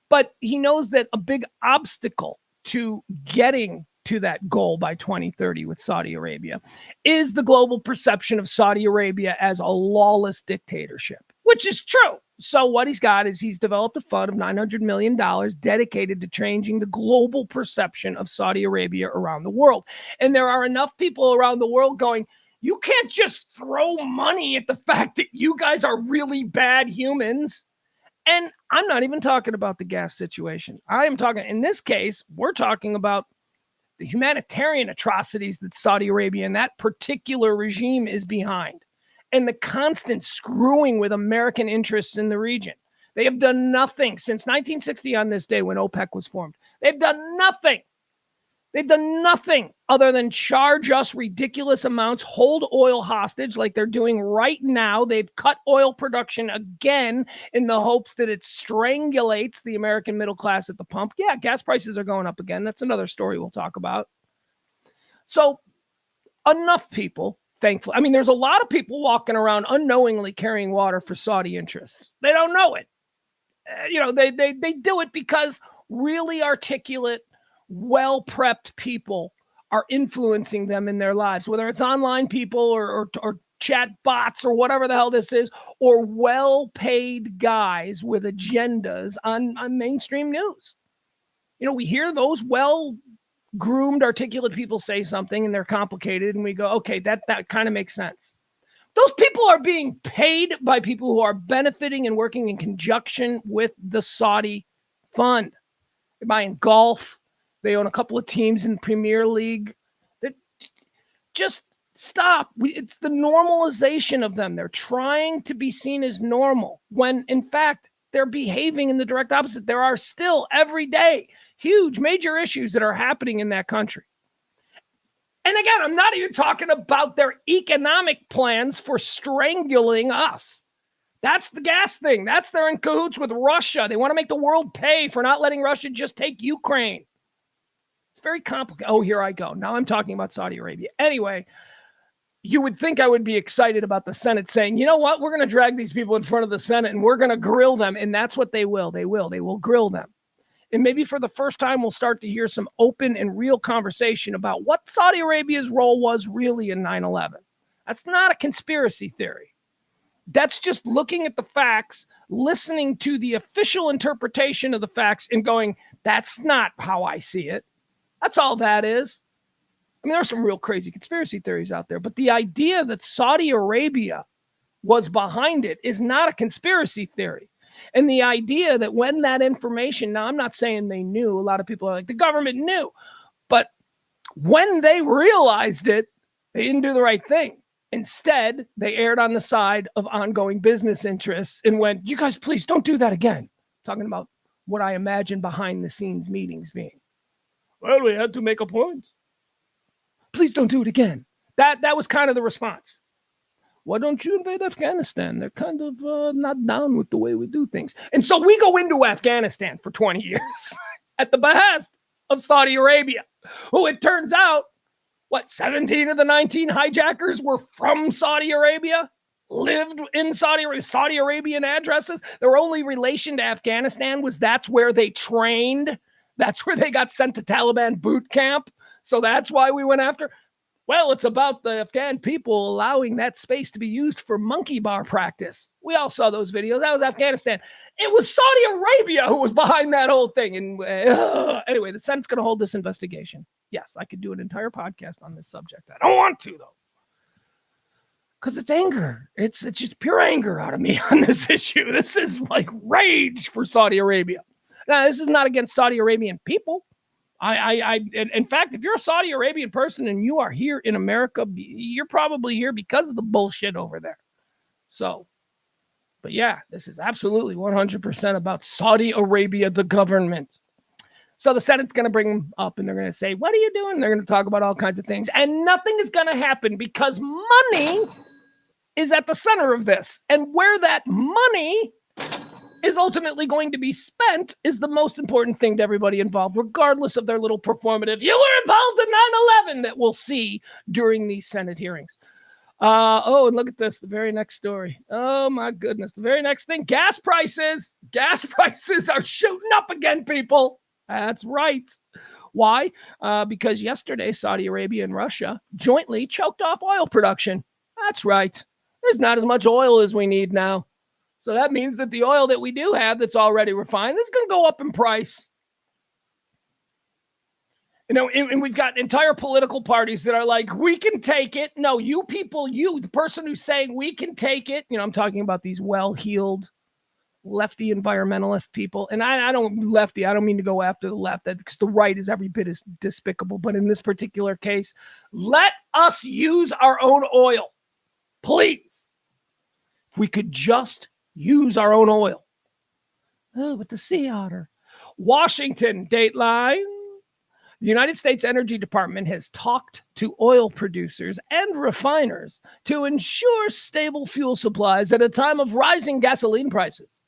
But he knows that a big obstacle to getting to that goal by 2030 with Saudi Arabia is the global perception of Saudi Arabia as a lawless dictatorship, which is true. So what he's got is he's developed a fund of $900 million dedicated to changing the global perception of Saudi Arabia around the world. And there are enough people around the world going, you can't just throw money at the fact that you guys are really bad humans. And I'm not even talking about the gas situation. I am talking, in this case, we're talking about the humanitarian atrocities that Saudi Arabia and that particular regime is behind, and the constant screwing with American interests in the region. They have done nothing since 1960 on this day when OPEC was formed. They've done nothing. They've done nothing other than charge us ridiculous amounts, hold oil hostage like they're doing right now. They've cut oil production again in the hopes that it strangulates the American middle class at the pump. Yeah, gas prices are going up again. That's another story we'll talk about. So enough people, thankfully. I mean, there's a lot of people walking around unknowingly carrying water for Saudi interests. They don't know it. They do it because really articulate, well-prepped people are influencing them in their lives, whether it's online people or chat bots or whatever the hell this is, or well-paid guys with agendas on mainstream news. We hear those well-groomed, articulate people say something and they're complicated and we go, okay, that kind of makes sense. Those people are being paid by people who are benefiting and working in conjunction with the Saudi fund. They're buying golf. They own a couple of teams in Premier League. Just stop. It's the normalization of them. They're trying to be seen as normal when, in fact, they're behaving in the direct opposite. There are still, every day, huge, major issues that are happening in that country. And again, I'm not even talking about their economic plans for strangling us. That's the gas thing. That's they're in cahoots with Russia. They want to make the world pay for not letting Russia just take Ukraine. It's very complicated. Oh, here I go. Now I'm talking about Saudi Arabia. Anyway, you would think I would be excited about the Senate saying, you know what? We're going to drag these people in front of the Senate and we're going to grill them. And that's what they will. They will grill them. And maybe for the first time, we'll start to hear some open and real conversation about what Saudi Arabia's role was really in 9/11. That's not a conspiracy theory. That's just looking at the facts, listening to the official interpretation of the facts and going, that's not how I see it. That's all that is. I mean, there are some real crazy conspiracy theories out there, but the idea that Saudi Arabia was behind it is not a conspiracy theory. And the idea that when that information, now I'm not saying they knew, a lot of people are like, the government knew, but when they realized it, they didn't do the right thing. Instead, they erred on the side of ongoing business interests and went, you guys, please don't do that again. Talking about what I imagine behind the scenes meetings being. Well, we had to make a point. Please don't do it again. That was kind of the response. Why don't you invade Afghanistan? They're kind of not down with the way we do things. And so we go into Afghanistan for 20 years at the behest of Saudi Arabia, who it turns out, 17 of the 19 hijackers were from Saudi Arabia, lived in Saudi Arabia, Saudi Arabian addresses. Their only relation to Afghanistan was that's where they trained. That's where they got sent to Taliban boot camp. So that's why we went after. Well, it's about the Afghan people allowing that space to be used for monkey bar practice. We all saw those videos. That was Afghanistan. It was Saudi Arabia who was behind that whole thing. And anyway, the Senate's going to hold this investigation. Yes, I could do an entire podcast on this subject. I don't want to, though. Because it's anger. It's just pure anger out of me on this issue. This is like rage for Saudi Arabia. Now, this is not against Saudi Arabian people. In fact, if you're a Saudi Arabian person and you are here in America, you're probably here because of the bullshit over there. So, but yeah, this is absolutely 100% about Saudi Arabia, the government. So the Senate's going to bring them up and they're going to say, what are you doing? They're going to talk about all kinds of things and nothing is going to happen because money is at the center of this. And where that money is ultimately going to be spent is the most important thing to everybody involved, regardless of their little performative, you were involved in 9/11 that we'll see during these Senate hearings. And look at this, the very next story. Oh, my goodness. The very next thing, gas prices. Gas prices are shooting up again, people. That's right. Why? Because yesterday, Saudi Arabia and Russia jointly choked off oil production. That's right. There's not as much oil as we need now. So that means that the oil that we do have that's already refined is going to go up in price. And we've got entire political parties that are like, we can take it. No, you people, the person who's saying we can take it, I'm talking about these well-heeled lefty environmentalist people. And I don't mean to go after the left, because the right is every bit as despicable. But in this particular case, let us use our own oil, please. If we could just use our own oil. Oh, but the sea otter. Washington, Dateline. The United States Energy Department has talked to oil producers and refiners to ensure stable fuel supplies at a time of rising gasoline prices.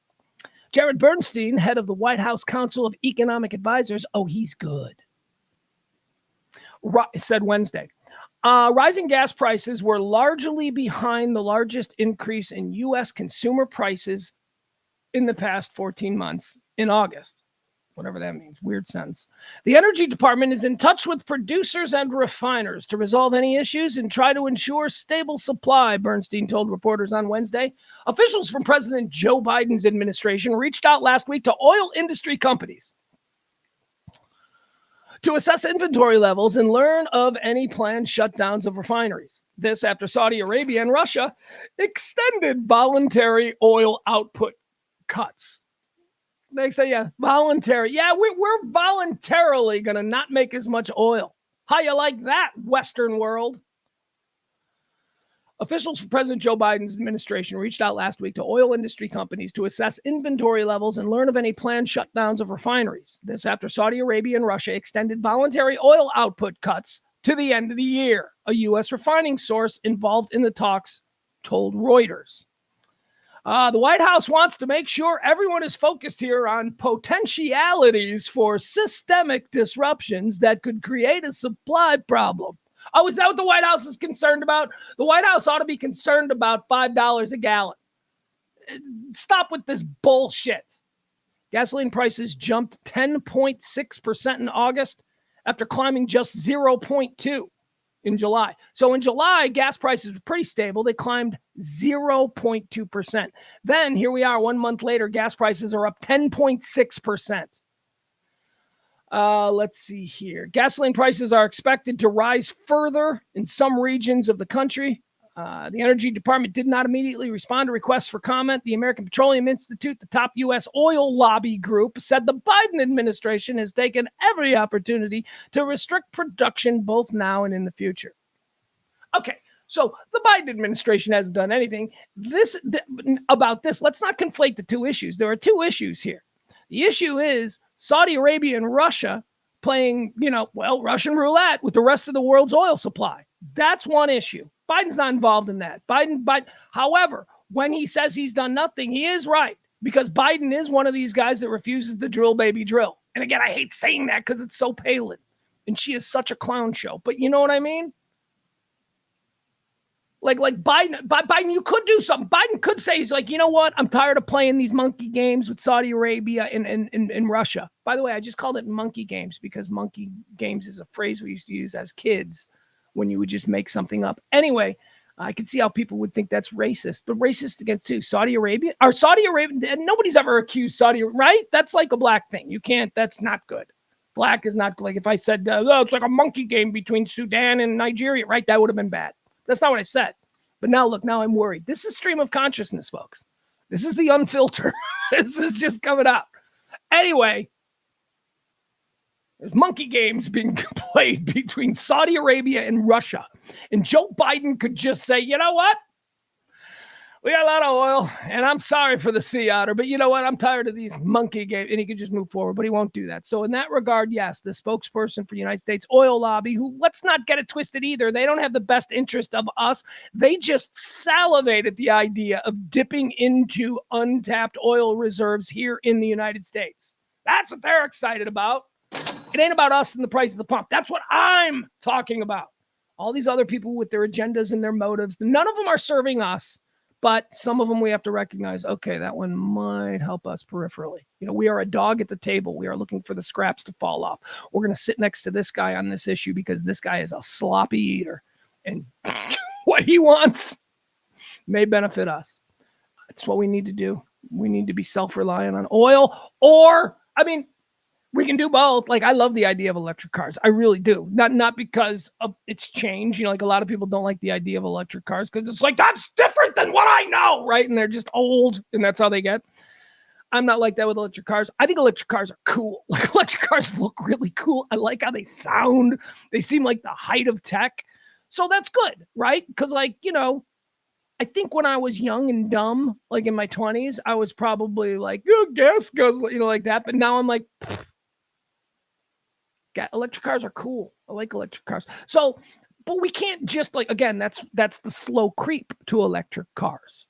Jared Bernstein, head of the White House Council of Economic Advisors, he's good, said Wednesday. Rising gas prices were largely behind the largest increase in U.S. consumer prices in the past 14 months in August. Whatever that means. Weird sentence. The Energy Department is in touch with producers and refiners to resolve any issues and try to ensure stable supply, Bernstein told reporters on Wednesday. Officials from President Joe Biden's administration reached out last week to oil industry companies to assess inventory levels and learn of any planned shutdowns of refineries. This after Saudi Arabia and Russia extended voluntary oil output cuts. They say, voluntary. Yeah, we're voluntarily going to not make as much oil. How you like that, Western world? Officials for President Joe Biden's administration reached out last week to oil industry companies to assess inventory levels and learn of any planned shutdowns of refineries. This after Saudi Arabia and Russia extended voluntary oil output cuts to the end of the year, a U.S. refining source involved in the talks told Reuters. The White House wants to make sure everyone is focused here on potentialities for systemic disruptions that could create a supply problem. Oh, is that what the White House is concerned about? The White House ought to be concerned about $5 a gallon. Stop with this bullshit. Gasoline prices jumped 10.6% in August after climbing just 0.2% in July. So in July, gas prices were pretty stable. They climbed 0.2%. Then here we are 1 month later, gas prices are up 10.6%. Let's see here. Gasoline prices are expected to rise further in some regions of the country. The Energy Department did not immediately respond to requests for comment. The American Petroleum Institute, the top U.S. oil lobby group, said the Biden administration has taken every opportunity to restrict production both now and in the future. Okay, so the Biden administration hasn't done anything about this. Let's not conflate the two issues. There are two issues here. The issue is Saudi Arabia and Russia playing, Russian roulette with the rest of the world's oil supply. That's one issue. Biden's not involved in that. However, when he says he's done nothing, he is right, because Biden is one of these guys that refuses to drill, baby, drill. And again, I hate saying that because it's so Palin, and she is such a clown show. But you know what I mean? Like Biden, you could do something. Biden could say, he's like, you know what? I'm tired of playing these monkey games with Saudi Arabia and Russia. By the way, I just called it monkey games because monkey games is a phrase we used to use as kids when you would just make something up. Anyway, I can see how people would think that's racist, but racist against who? Saudi Arabia? Nobody's ever accused Saudi, right? That's like a black thing. You can't, that's not good. Black is not, like if I said, it's like a monkey game between Sudan and Nigeria, right? That would have been bad. That's not what I said. But now look, now I'm worried. This is stream of consciousness, folks. This is the unfiltered. This is just coming out. Anyway, there's monkey games being played between Saudi Arabia and Russia. And Joe Biden could just say, you know what? We got a lot of oil, and I'm sorry for the sea otter, but you know what? I'm tired of these monkey games, and he could just move forward, but he won't do that. So in that regard, yes, the spokesperson for the United States Oil Lobby, who, let's not get it twisted either, they don't have the best interest of us. They just salivate at the idea of dipping into untapped oil reserves here in the United States. That's what they're excited about. It ain't about us and the price of the pump. That's what I'm talking about. All these other people with their agendas and their motives, none of them are serving us. But some of them we have to recognize, okay, that one might help us peripherally. You know, we are a dog at the table. We are looking for the scraps to fall off. We're going to sit next to this guy on this issue because this guy is a sloppy eater. And what he wants may benefit us. That's what we need to do. We need to be self-reliant on oil we can do both. Like, I love the idea of electric cars. I really do. Not because of its change. You know, like a lot of people don't like the idea of electric cars because it's like, that's different than what I know, right? And they're just old, and that's how they get. I'm not like that with electric cars. I think electric cars are cool. Like, electric cars look really cool. I like how they sound. They seem like the height of tech. So that's good, right? Because, like, you know, I think when I was young and dumb, like in my 20s, I was probably like, oh, gas goes, you know, like that. But now I'm like, electric cars are cool. I like electric cars. So, but we can't just like, again, that's the slow creep to electric cars,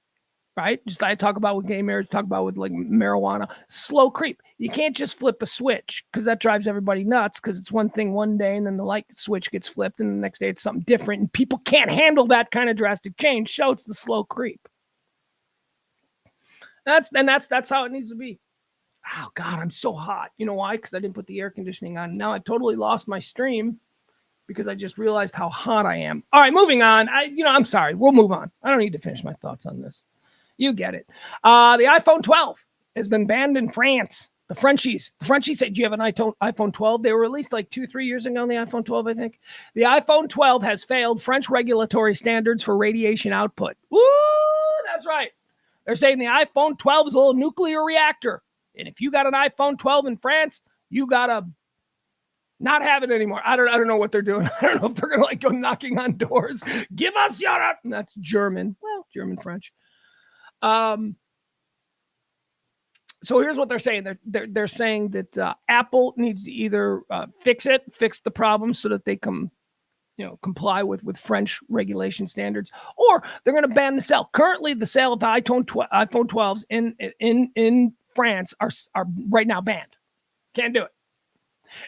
right? Just I talk about with gay marriage, talk about with like marijuana, slow creep. You can't just flip a switch because that drives everybody nuts because it's one thing one day and then the light switch gets flipped and the next day it's something different and people can't handle that kind of drastic change. So it's the slow creep. That's how it needs to be. Oh, God, I'm so hot. You know why? Because I didn't put the air conditioning on. Now I totally lost my stream because I just realized how hot I am. All right, moving on. I'm sorry. We'll move on. I don't need to finish my thoughts on this. You get it. The iPhone 12 has been banned in France. The Frenchies said, do you have an iPhone 12? They were released like 2-3 years ago on the iPhone 12, I think. The iPhone 12 has failed French regulatory standards for radiation output. Woo, that's right. They're saying the iPhone 12 is a little nuclear reactor. And if you got an iPhone 12 in France, you got to not have it anymore. I don't know what they're doing. I don't know if they're going to like go knocking on doors. Give us Europe. And that's German. Well, German, French. So here's what they're saying. They're saying that Apple needs to either fix the problem so that they can, comply with French regulation standards, or they're going to ban the sale. Currently, the sale of iPhone 12s in France are right now banned. Can't do it.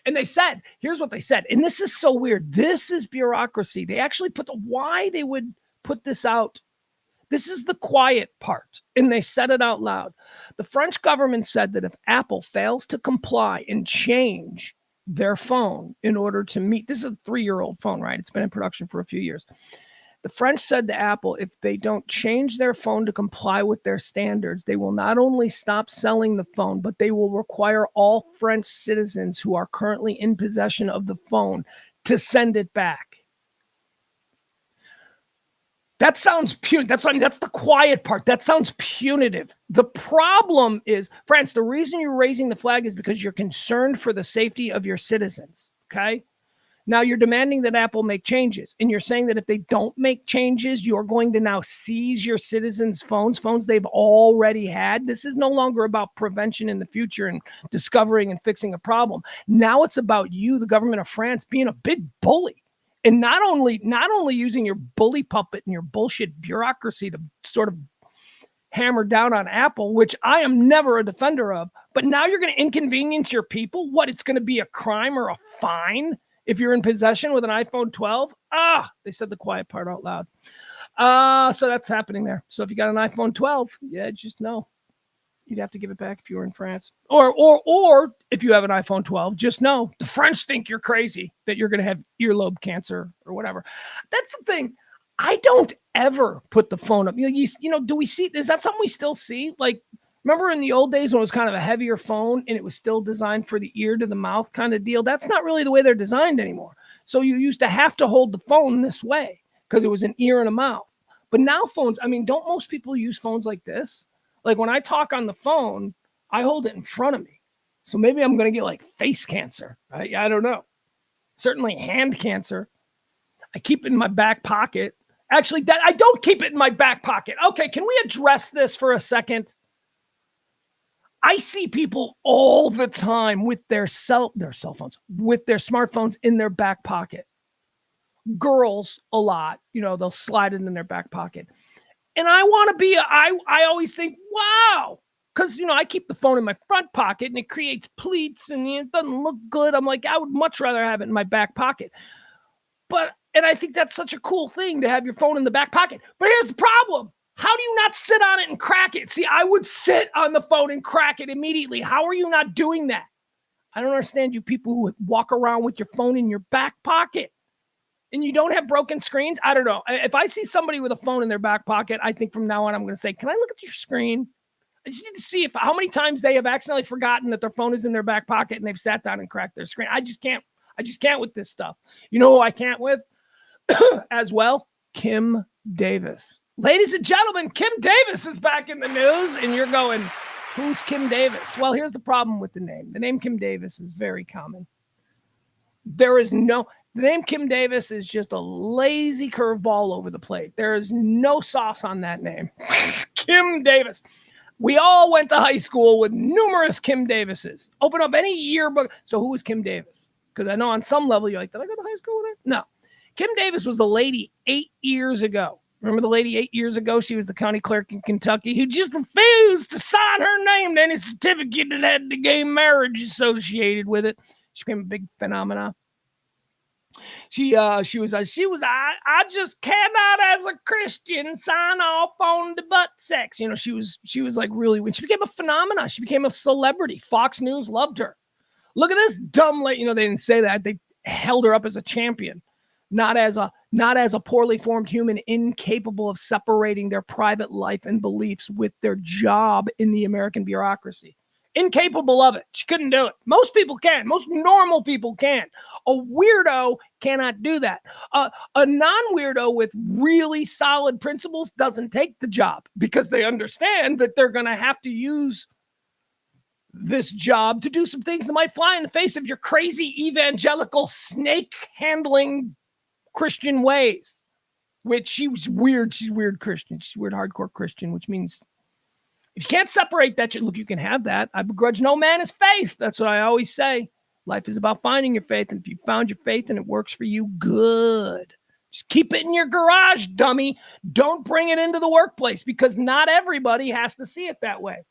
And they said, here's what they said, and this is so weird. This is bureaucracy. They actually put why they would put this out. This is the quiet part, and they said it out loud. The French government said that if Apple fails to comply and change their phone in order to meet, this is a 3-year-old phone, right? It's been in production for a few years. The French said to Apple, if they don't change their phone to comply with their standards, they will not only stop selling the phone, but they will require all French citizens who are currently in possession of the phone to send it back. That sounds punitive. That's the quiet part. That sounds punitive. The problem is, France, the reason you're raising the flag is because you're concerned for the safety of your citizens, okay? Now you're demanding that Apple make changes, and you're saying that if they don't make changes, you're going to now seize your citizens' phones they've already had. This is no longer about prevention in the future and discovering and fixing a problem. Now it's about you, the government of France, being a big bully, and not only using your bully puppet and your bullshit bureaucracy to sort of hammer down on Apple, which I am never a defender of, but now you're going to inconvenience your people. What? It's going to be a crime or a fine if you're in possession with an iPhone 12? They said the quiet part out loud. So that's happening there. So if you got an iPhone 12, just know you'd have to give it back if you were in France. Or if you have an iPhone 12, just know the French think you're crazy, that you're going to have earlobe cancer or whatever. That's the thing. I don't ever put the phone up. Do we see, is that something we still see? Like, remember in the old days when it was kind of a heavier phone and it was still designed for the ear to the mouth kind of deal? That's not really the way they're designed anymore. So you used to have to hold the phone this way because it was an ear and a mouth. But now phones, don't most people use phones like this? Like when I talk on the phone, I hold it in front of me. So maybe I'm going to get like face cancer. I don't know. Certainly hand cancer. I keep it in my back pocket. Actually, that I don't keep it in my back pocket. Okay, can we address this for a second? I see people all the time with their cell phones, with their smartphones in their back pocket. Girls a lot, they'll slide it in their back pocket. And I want to be, I always think, wow, because, I keep the phone in my front pocket and it creates pleats and it doesn't look good. I'm like, I would much rather have it in my back pocket. And I think that's such a cool thing to have your phone in the back pocket. But here's the problem. How do you not sit on it and crack it? See, I would sit on the phone and crack it immediately. How are you not doing that? I don't understand you people who walk around with your phone in your back pocket and you don't have broken screens. I don't know. If I see somebody with a phone in their back pocket, I think from now on I'm going to say, can I look at your screen? I just need to see how many times they have accidentally forgotten that their phone is in their back pocket and they've sat down and cracked their screen. I just can't with this stuff. You know who I can't with as well? Kim Davis. Ladies and gentlemen, Kim Davis is back in the news, and you're going, who's Kim Davis? Well, here's the problem with the name. The name Kim Davis is very common. The name Kim Davis is just a lazy curveball over the plate. There is no sauce on that name. Kim Davis. We all went to high school with numerous Kim Davises. Open up any yearbook. So who was Kim Davis? Because I know on some level you're like, did I go to high school with her? No. Kim Davis was the lady 8 years ago. Remember the lady 8 years ago? She was the county clerk in Kentucky who just refused to sign her name to any certificate that had the gay marriage associated with it. She became a big phenomenon. She was I just cannot as a Christian sign off on the butt sex. She was like really, when she became a phenomenon, she became a celebrity. Fox News loved her. Look at this dumb lady. They didn't say that. They held her up as a champion, not as a poorly formed human incapable of separating their private life and beliefs with their job in the American bureaucracy. Incapable of it. She couldn't do it. Most people can. Most normal people can. A weirdo cannot do that. A non-weirdo with really solid principles doesn't take the job because they understand that they're going to have to use this job to do some things that might fly in the face of your crazy evangelical snake handling Christian ways, which she was weird. She's weird Christian. She's weird hardcore Christian, which means if you can't separate that, look, you can have that. I begrudge no man his faith. That's what I always say. Life is about finding your faith. And if you found your faith and it works for you, good. Just keep it in your garage, dummy. Don't bring it into the workplace because not everybody has to see it that way.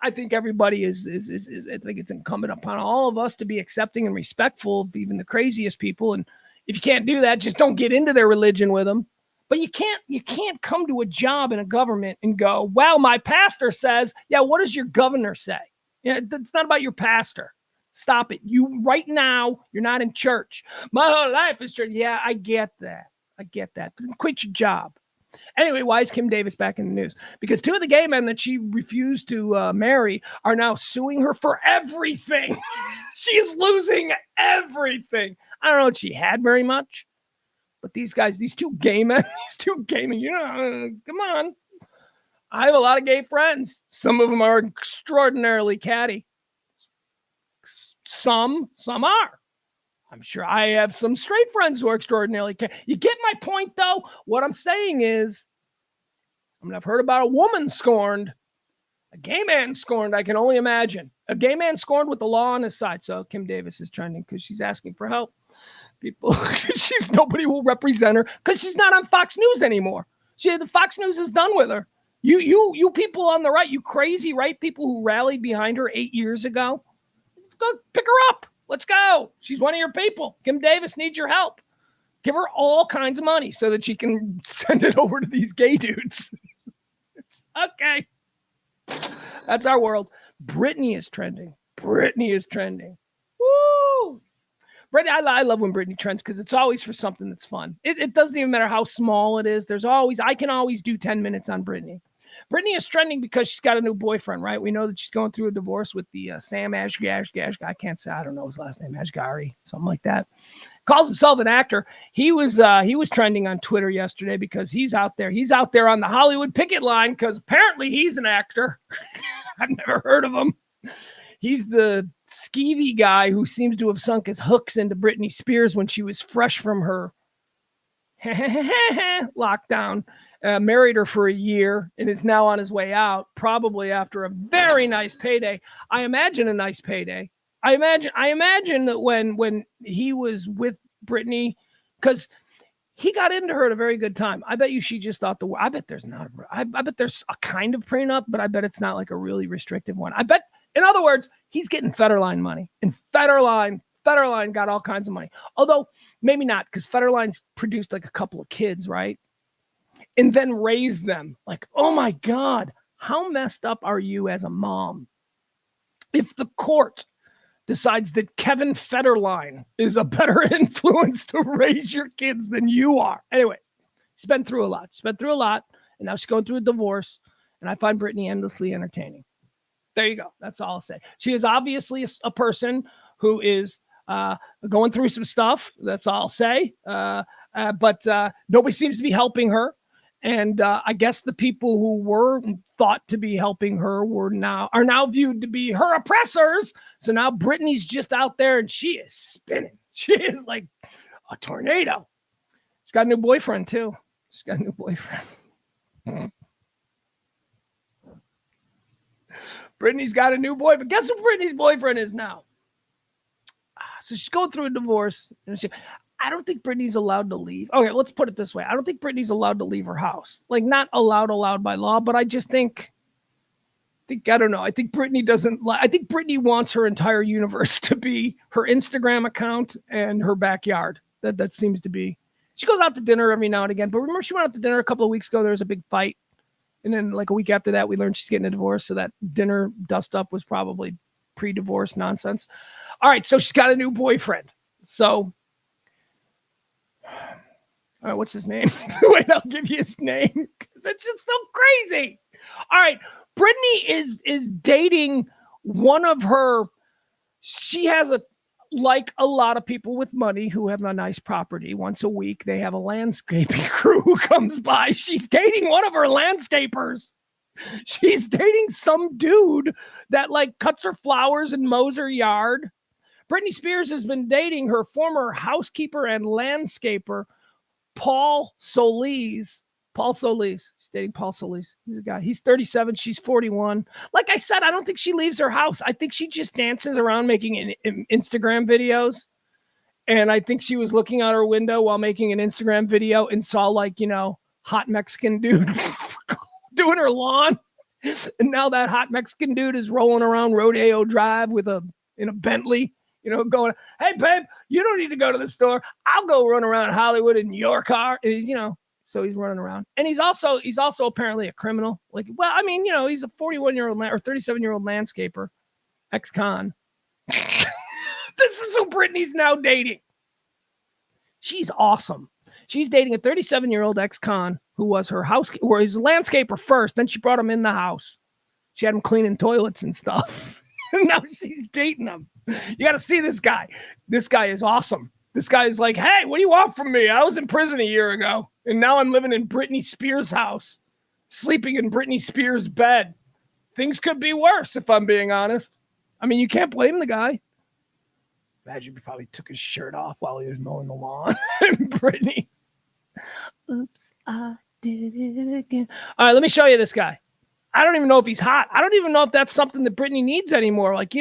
I think everybody is I think it's incumbent upon all of us to be accepting and respectful of even the craziest people. And if you can't do that, just don't get into their religion with them. But you can't come to a job in a government and go, well, my pastor says, yeah, what does your governor say? It's not about your pastor. Stop it. Right now, you're not in church. My whole life is church. Yeah, I get that. Quit your job. Anyway, why is Kim Davis back in the news? Because two of the gay men that she refused to marry are now suing her for everything. She is losing everything. I don't know if she had very much. But these guys, these two gay men, come on. I have a lot of gay friends. Some of them are extraordinarily catty. Some are. I'm sure I have some straight friends who are extraordinarily catty. You get my point, though? What I'm saying is, I've heard about a woman scorned. A gay man scorned, I can only imagine. A gay man scorned with the law on his side. So Kim Davis is trending because she's asking for help. People, nobody will represent her because she's not on Fox News anymore. The Fox News is done with her. You people on the right, you crazy right people who rallied behind her 8 years ago, go pick her up. Let's go. She's one of your people. Kim Davis needs your help. Give her all kinds of money so that she can send it over to these gay dudes. Okay. That's our world. Britney is trending. Woo! Brittany, I love when Brittany trends because it's always for something that's fun. It doesn't even matter how small it is. I can always do 10 minutes on Brittany. Brittany is trending because she's got a new boyfriend, right? We know that she's going through a divorce with the Sam Ashgash. I can't say, I don't know his last name, Ashgari, something like that. Calls himself an actor. He was trending on Twitter yesterday because he's out there on the Hollywood picket line because apparently he's an actor. I've never heard of him. He's the skeevy guy who seems to have sunk his hooks into Britney Spears when she was fresh from her lockdown, married her for a year and is now on his way out, probably after a very nice payday. I imagine a nice payday. I imagine that when he was with Brittany, because he got into her at a very good time. I bet you she just thought I bet there's not. I bet there's a kind of prenup, but I bet it's not like a really restrictive one. I bet, in other words, he's getting Federline money, and Federline got all kinds of money. Although maybe not, because Federline's produced like a couple of kids, right? And then raised them. Like, oh my God, how messed up are you as a mom? If the court decides that Kevin Federline is a better influence to raise your kids than you are. Anyway, she's been through a lot. And now she's going through a divorce. And I find Brittany endlessly entertaining. There you go. That's all I'll say. She is obviously a person who is going through some stuff. That's all I'll say. But nobody seems to be helping her. And I guess the people who were thought to be helping her are now viewed to be her oppressors. So now Brittany's just out there and she is spinning. She is like a tornado. She's got a new boyfriend too. Brittany's got a new boyfriend. Guess who Brittany's boyfriend is now? So she's going through a divorce. I don't think Brittany's allowed to leave. Okay, let's put it this way. I don't think Brittany's allowed to leave her house. Like, not allowed by law, but I just think I don't know. I think Brittany I think Brittany wants her entire universe to be her Instagram account and her backyard. That seems to be. She goes out to dinner every now and again. But remember, she went out to dinner a couple of weeks ago. There was a big fight. And then like a week after that, we learned she's getting a divorce. So that dinner dust up was probably pre-divorce nonsense. All right, so she's got a new boyfriend. So... all right, what's his name? Wait, I'll give you his name. That's just so crazy. All right, Brittany is dating one of her. She has like a lot of people with money who have a nice property. Once a week, they have a landscaping crew who comes by. She's dating one of her landscapers. She's dating some dude that like cuts her flowers and mows her yard. Britney Spears has been dating her former housekeeper and landscaper, Paul Solis. She's dating Paul Solis. He's a guy. He's 37. She's 41. Like I said, I don't think she leaves her house. I think she just dances around making Instagram videos. And I think she was looking out her window while making an Instagram video and saw like, hot Mexican dude doing her lawn. And now that hot Mexican dude is rolling around Rodeo Drive in a Bentley. Going, hey, babe, you don't need to go to the store. I'll go run around Hollywood in your car. And so he's running around. And he's also apparently a criminal. Like, well, I mean, he's a 41-year-old or 37-year-old landscaper, ex-con. This is who Brittany's now dating. She's awesome. She's dating a 37-year-old ex-con who was her or his landscaper first. Then she brought him in the house. She had him cleaning toilets and stuff. And now she's dating him. You got to see this guy. This guy is awesome. This guy is like, hey, what do you want from me? I was in prison a year ago, and now I'm living in Britney Spears' house, sleeping in Britney Spears' bed. Things could be worse, if I'm being honest. I mean, you can't blame the guy. Imagine he probably took his shirt off while he was mowing the lawn. And Britney. Oops, I did it again. All right, let me show you this guy. I don't even know if he's hot. I don't even know if that's something that Brittany needs anymore. Like,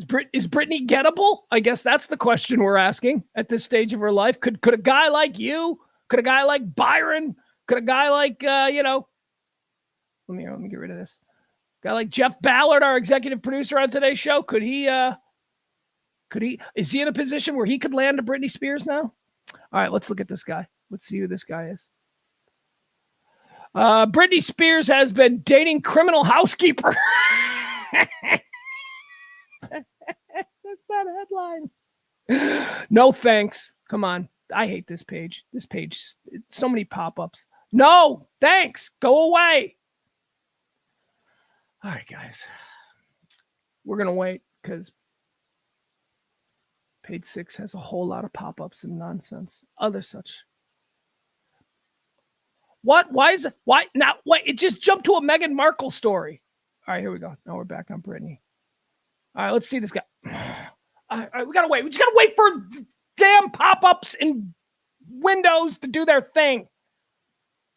is Brittany gettable? I guess that's the question we're asking at this stage of her life. Could a guy like you, could a guy like Byron, could a guy like, let me get rid of this. A guy like Jeff Ballard, our executive producer on today's show, is he in a position where he could land a Britney Spears now? All right, let's look at this guy. Let's see who this guy is. Britney Spears has been dating criminal housekeeper. That's that headline. No thanks. Come on. I hate this page. This page, so many pop-ups. No, thanks. Go away. All right, guys. We're going to wait because page 6 has a whole lot of pop-ups and nonsense. Other such. What? Why is it? Why? Now, wait, it just jumped to a Meghan Markle story. All right, here we go. Now we're back on Britney. All right, let's see this guy. All right, we got to wait. We just got to wait for damn pop-ups in Windows to do their thing.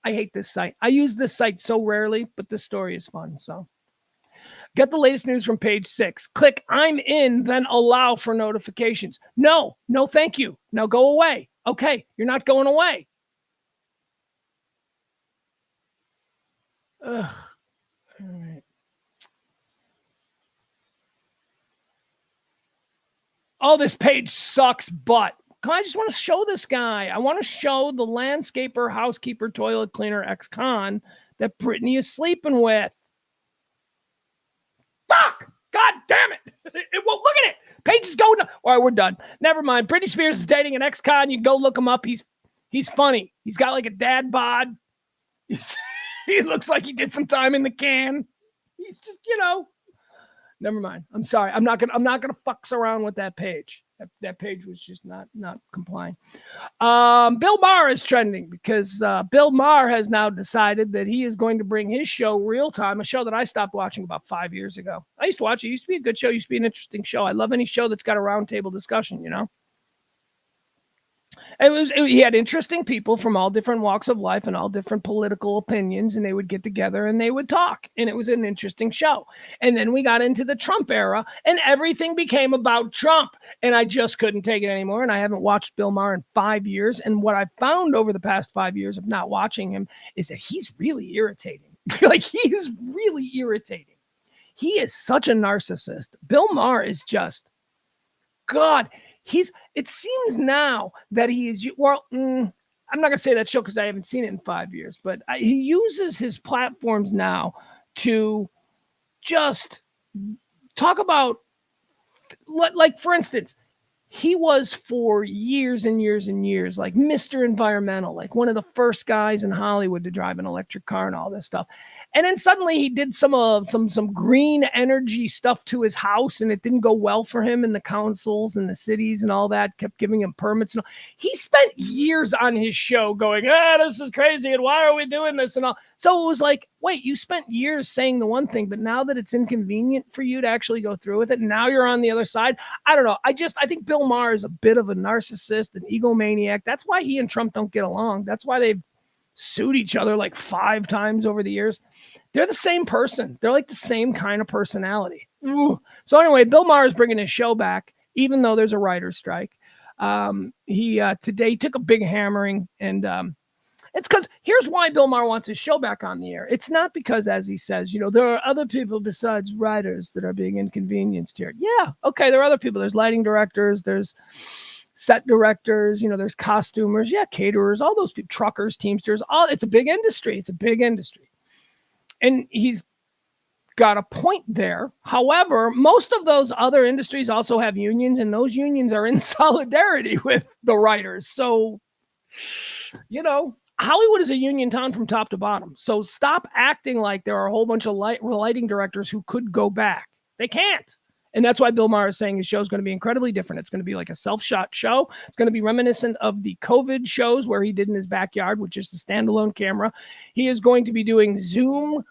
I hate this site. I use this site so rarely, but this story is fun. So get the latest news from page 6. Click I'm in, then allow for notifications. No, thank you. Now go away. Okay, you're not going away. Ugh. All right. Oh, this page sucks, but I just want to show this guy. I want to show the landscaper, housekeeper, toilet cleaner, ex-con that Brittany is sleeping with. Fuck! God damn it! Well, look at it. Page is going. All right, we're done. Never mind. Britney Spears is dating an ex-con. You go look him up. He's funny. He's got like a dad bod. He looks like he did some time in the can. He's just, Never mind. I'm sorry. I'm not gonna fucks around with that page. That page was just not complying. Bill Maher is trending because Bill Maher has now decided that he is going to bring his show Real Time, a show that I stopped watching about 5 years ago. I used to watch it. It used to be a good show. It used to be an interesting show. I love any show that's got a roundtable discussion, He had interesting people from all different walks of life and all different political opinions, and they would get together and they would talk, and it was an interesting show. And then we got into the Trump era, and everything became about Trump, and I just couldn't take it anymore, and I haven't watched Bill Maher in 5 years, and what I found over the past 5 years of not watching him is that he's really irritating. Like, he is really irritating. He is such a narcissist. Bill Maher is just, God, it seems now that he is, I'm not going to say that show because I haven't seen it in 5 years, but he uses his platforms now to just talk about, like, for instance, he was for years and years and years like Mr. Environmental, like one of the first guys in Hollywood to drive an electric car and all this stuff. And then suddenly he did some green energy stuff to his house, and it didn't go well for him in the councils and the cities and all that, kept giving him permits. And all. He spent years on his show going, this is crazy, and why are we doing this and all. So it was like, wait, you spent years saying the one thing, but now that it's inconvenient for you to actually go through with it, now you're on the other side. I don't know. I think Bill Maher is a bit of a narcissist, an egomaniac. That's why he and Trump don't get along. That's why they've sued each other like 5 times over the years. They're the same person. They're like the same kind of personality. Ooh. So anyway, Bill Maher is bringing his show back, even though there's a writer's strike. He today took a big hammering, and it's because here's why Bill Maher wants his show back on the air. It's not because, as he says, there are other people besides writers that are being inconvenienced here. Yeah, okay, there are other people. There's lighting directors, there's set directors, there's costumers, caterers, all those people, truckers, teamsters. It's a big industry. It's a big industry. And he's got a point there. However, most of those other industries also have unions, and those unions are in solidarity with the writers. So, Hollywood is a union town from top to bottom. So stop acting like there are a whole bunch of lighting directors who could go back. They can't. And that's why Bill Maher is saying his show is going to be incredibly different. It's going to be like a self-shot show. It's going to be reminiscent of the COVID shows where he did in his backyard, which is the standalone camera. He is going to be doing Zoom.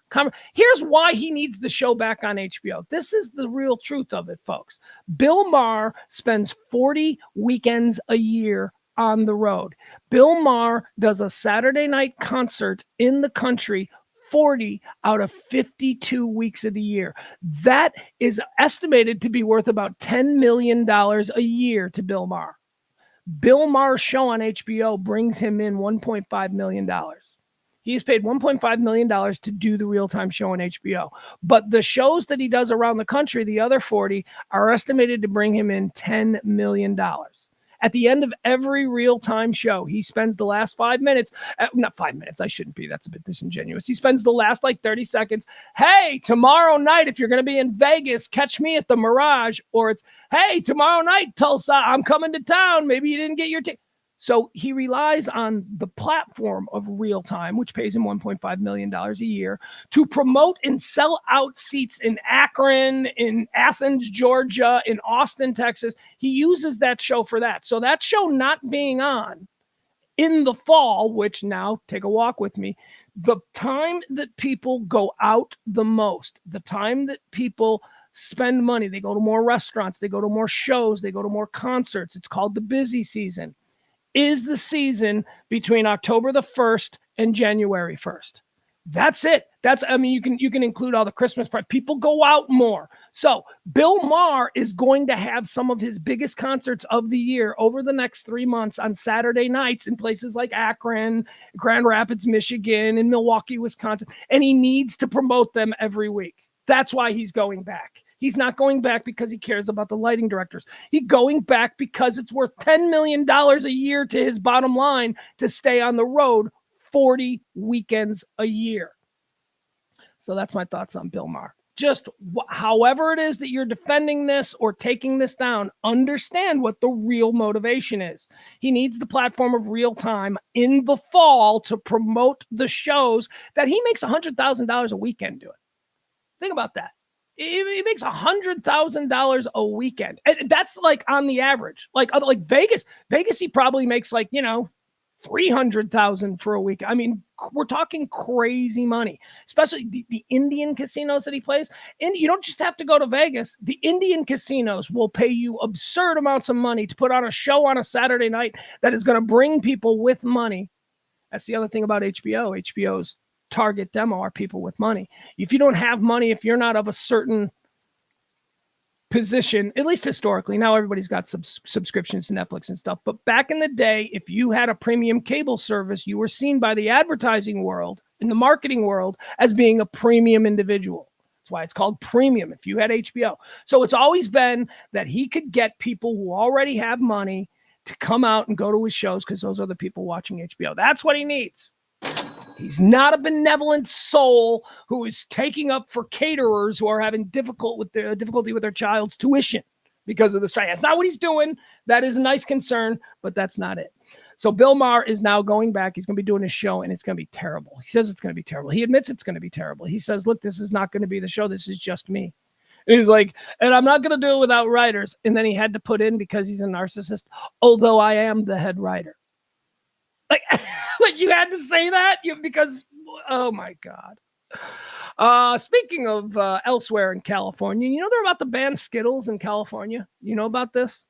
Here's why he needs the show back on HBO. This is the real truth of it, folks. Bill Maher spends 40 weekends a year on the road. Bill Maher does a Saturday night concert in the country 40 out of 52 weeks of the year. That is estimated to be worth about $10 million a year to Bill Maher. Bill Maher's show on HBO brings him in $1.5 million. He is paid $1.5 million to do the real-time show on HBO. But the shows that he does around the country, the other 40, are estimated to bring him in $10 million. At the end of every real-time show, he spends the last 5 minutes, not 5 minutes, I shouldn't be, that's a bit disingenuous. He spends the last 30 seconds, hey, tomorrow night, if you're going to be in Vegas, catch me at the Mirage. Or it's, hey, tomorrow night, Tulsa, I'm coming to town. Maybe you didn't get your ticket. So he relies on the platform of Real Time, which pays him $1.5 million a year, to promote and sell out seats in Akron, in Athens, Georgia, in Austin, Texas. He uses that show for that. So that show not being on in the fall, which now, take a walk with me, the time that people go out the most, the time that people spend money. They go to more restaurants. They go to more shows. They go to more concerts. It's called the busy season. Is the season between October the 1st and January 1st. That's it. You can include all the Christmas parties. People go out more. So Bill Maher is going to have some of his biggest concerts of the year over the next 3 months on Saturday nights in places like Akron, Grand Rapids, Michigan, and Milwaukee, Wisconsin. And he needs to promote them every week. That's why he's going back. He's not going back because he cares about the lighting directors. He's going back because it's worth $10 million a year to his bottom line to stay on the road 40 weekends a year. So that's my thoughts on Bill Maher. Just however it is that you're defending this or taking this down, understand what the real motivation is. He needs the platform of real time in the fall to promote the shows that he makes $100,000 a weekend doing. Think about that. He makes $100,000 a weekend. And that's like on the average. Like Vegas, he probably makes like, $300,000 for a week. I mean, we're talking crazy money, especially the Indian casinos that he plays. And you don't just have to go to Vegas. The Indian casinos will pay you absurd amounts of money to put on a show on a Saturday night that is going to bring people with money. That's the other thing about HBO. HBO's target demo are people with money. If you don't have money, if you're not of a certain position, at least historically, now everybody's got subscriptions to Netflix and stuff, but back in the day, if you had a premium cable service, you were seen by the advertising world, in the marketing world, as being a premium individual. That's why it's called premium if you had HBO. So it's always been that he could get people who already have money to come out and go to his shows because those are the people watching HBO. That's what he needs. He's not a benevolent soul who is taking up for caterers who are having difficulty with their child's tuition because of the strike. That's not what he's doing. That is a nice concern, but that's not it. So Bill Maher is now going back. He's going to be doing his show, and it's going to be terrible. He says it's going to be terrible. He admits it's going to be terrible. He says, look, this is not going to be the show. This is just me. And he's like, and I'm not going to do it without writers. And then he had to put in, because he's a narcissist, although I am the head writer. Like you had to say that because, oh my God. Speaking of elsewhere in California, they're about to ban Skittles in California. You know about this?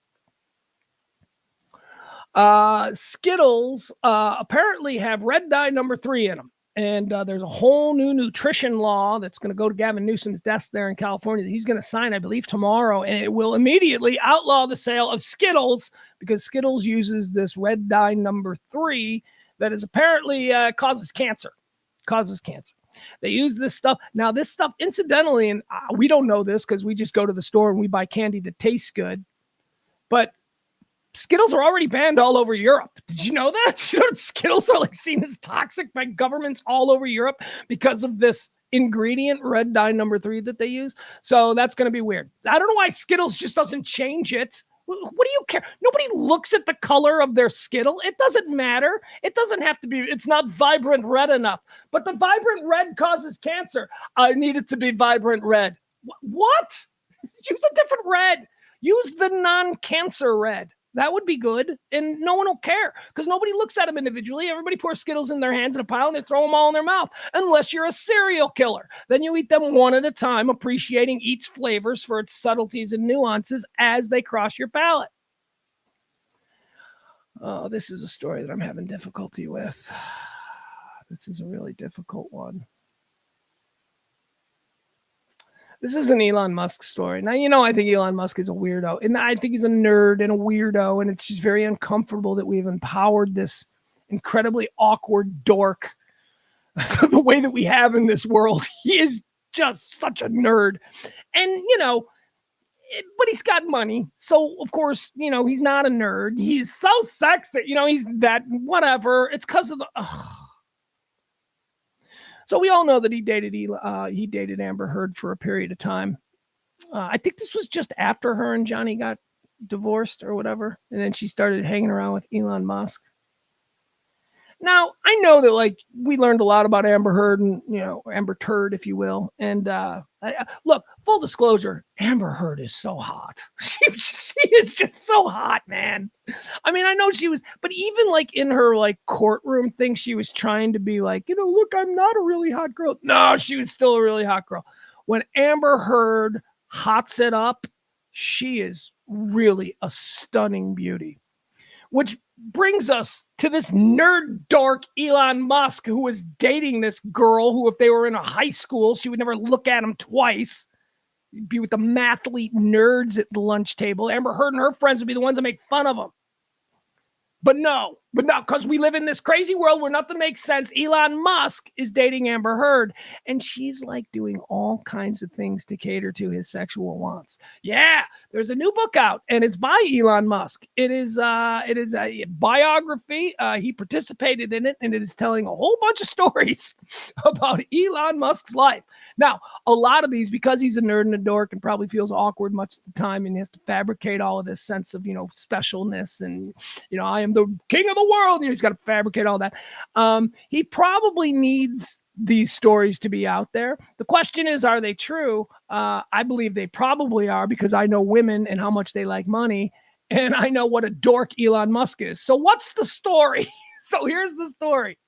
Skittles apparently have red dye number 3 in them. And there's a whole new nutrition law that's going to go to Gavin Newsom's desk there in California that he's going to sign, I believe, tomorrow. And it will immediately outlaw the sale of Skittles because Skittles uses this red dye number 3 that is apparently causes cancer. They use this stuff. Now, this stuff, incidentally, and we don't know this because we just go to the store and we buy candy that tastes good. But Skittles are already banned all over Europe. Did you know that? Skittles are seen as toxic by governments all over Europe because of this ingredient, red dye number 3 that they use. So that's going to be weird. I don't know why Skittles just doesn't change it. What do you care? Nobody looks at the color of their Skittle. It doesn't matter. It doesn't have to be. It's not vibrant red enough. But the vibrant red causes cancer. I need it to be vibrant red. What? Use a different red. Use the non-cancer red. That would be good, and no one will care because nobody looks at them individually. Everybody pours Skittles in their hands in a pile, and they throw them all in their mouth, unless you're a serial killer. Then you eat them one at a time, appreciating each flavors for its subtleties and nuances as they cross your palate. Oh, this is a story that I'm having difficulty with. This is a really difficult one. This is an Elon Musk story. Now, I think Elon Musk is a weirdo, and I think he's a nerd and a weirdo, and it's just very uncomfortable that we've empowered this incredibly awkward dork the way that we have in this world. He is just such a nerd. And, but he's got money. So, of course, he's not a nerd. He's so sexy. He's that whatever. It's because of the... So we all know that he dated Amber Heard for a period of time. I think this was just after her and Johnny got divorced or whatever. And then she started hanging around with Elon Musk. Now, I know that we learned a lot about Amber Heard and, Amber Turd, if you will. And look, full disclosure, Amber Heard is so hot. She is just so hot, man. I mean, I know she was, but even in her courtroom thing, she was trying to be look, I'm not a really hot girl. No, she was still a really hot girl. When Amber Heard hots it up. She is really a stunning beauty. Which brings us to this nerd dork Elon Musk, who was dating this girl who, if they were in a high school, she would never look at him twice. Be with the mathlete nerds at the lunch table. Amber Heard and her friends would be the ones that make fun of him. But no, because we live in this crazy world where nothing makes sense. Elon Musk is dating Amber Heard, and she's like doing all kinds of things to cater to his sexual wants. Yeah, there's a new book out, and it's by Elon Musk. It is a biography. He participated in it, and it is telling a whole bunch of stories about Elon Musk's life. Now, a lot of these, because he's a nerd and a dork and probably feels awkward much of the time, and he has to fabricate all of this sense of, specialness and, I am the king of the world. He's got to fabricate all that. He probably needs these stories to be out there. The question is, are they true? I believe they probably are, because I know women and how much they like money, and I know what a dork Elon Musk is. So what's the story? So here's the story.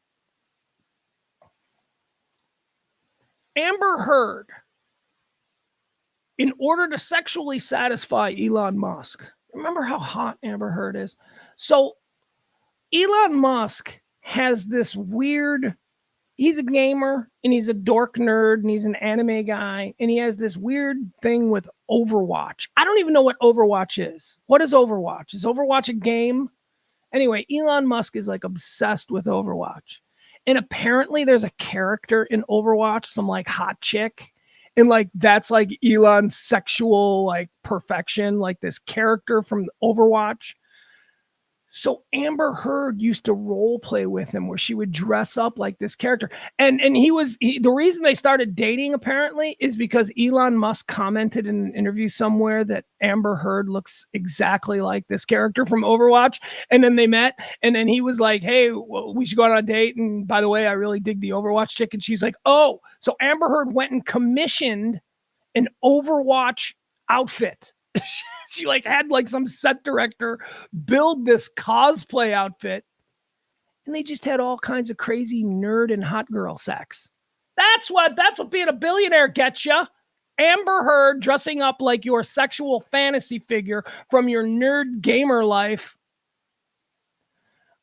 Amber Heard, in order to sexually satisfy Elon Musk, remember how hot Amber Heard is? So Elon Musk has this weird, he's a gamer and he's a dork nerd and he's an anime guy, and he has this weird thing with Overwatch. I don't even know what Overwatch is. What is Overwatch? Is Overwatch a game? Anyway, Elon Musk is like obsessed with Overwatch. And apparently there's a character in Overwatch, some like hot chick. And like, that's like Elon's sexual like perfection, like this character from Overwatch. So Amber Heard used to role play with him, where she would dress up like this character. And the reason they started dating apparently is because Elon Musk commented in an interview somewhere that Amber Heard looks exactly like this character from Overwatch. And then they met, and then he was like, hey, well, we should go on a date. And by the way, I really dig the Overwatch chick. And she's like, oh, so Amber Heard went and commissioned an Overwatch outfit. She like had like some set director build this cosplay outfit, and they just had all kinds of crazy nerd and hot girl sex. That's what being a billionaire gets you. Amber Heard dressing up like your sexual fantasy figure from your nerd gamer life.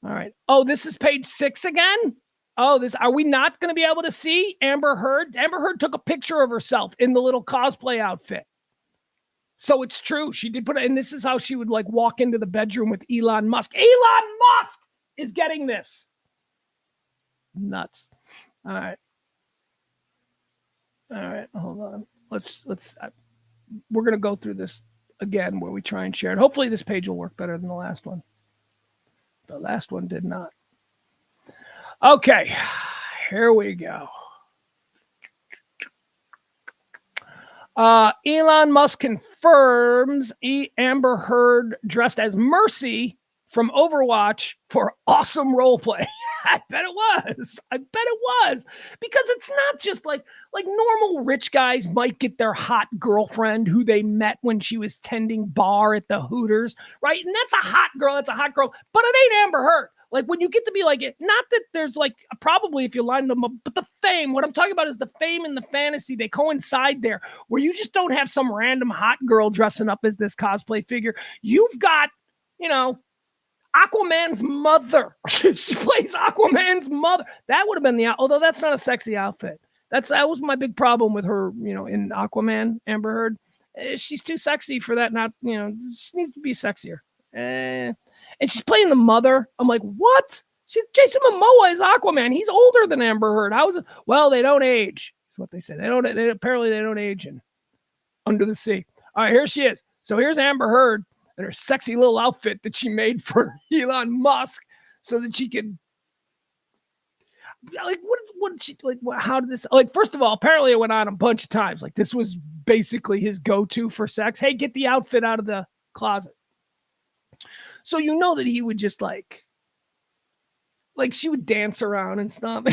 All right. Oh, this is page 6 again. Oh, are we not going to be able to see Amber Heard? Amber Heard took a picture of herself in the little cosplay outfit. So it's true. She did put it, and this is how she would like walk into the bedroom with Elon Musk. Elon Musk is getting this. Nuts. All right. Hold on. We're going to go through this again where we try and share it. Hopefully this page will work better than the last one. The last one did not. Okay. Here we go. Elon Musk confirms Amber Heard dressed as Mercy from Overwatch for awesome roleplay. I bet it was. Because it's not just like normal rich guys might get their hot girlfriend who they met when she was tending bar at the Hooters, right? And that's a hot girl, but it ain't Amber Heard. Like when you get to be like it, not that there's like probably if you line them up, but the fame, what I'm talking about is the fame and the fantasy, they coincide there, where you just don't have some random hot girl dressing up as this cosplay figure. You've got, Aquaman's mother. She plays Aquaman's mother. That would have been although that's not a sexy outfit. That was my big problem with her, in Aquaman, Amber Heard. She's too sexy for that. Not, she needs to be sexier. And she's playing the mother. I'm like, what? Jason Momoa is Aquaman. He's older than Amber Heard. Well, they don't age. That's what they say. Apparently they don't age in Under the Sea. All right, here she is. So here's Amber Heard and her sexy little outfit that she made for Elon Musk so that she could, like, what did she, like, how did this, like, first of all, apparently it went on a bunch of times. Like, this was basically his go-to for sex. Hey, get the outfit out of the closet. So you know that he would just like she would dance around and stuff.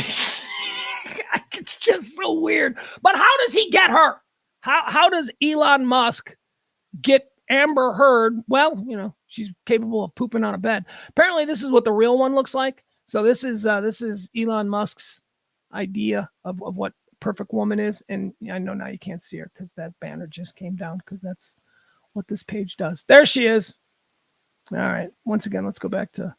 It's just so weird. But how does he get her? How does Elon Musk get Amber Heard? Well, she's capable of pooping on a bed. Apparently, this is what the real one looks like. So this is Elon Musk's idea of what perfect woman is. And I know now you can't see her because that banner just came down because that's what this page does. There she is. All right. Once again, let's go back to.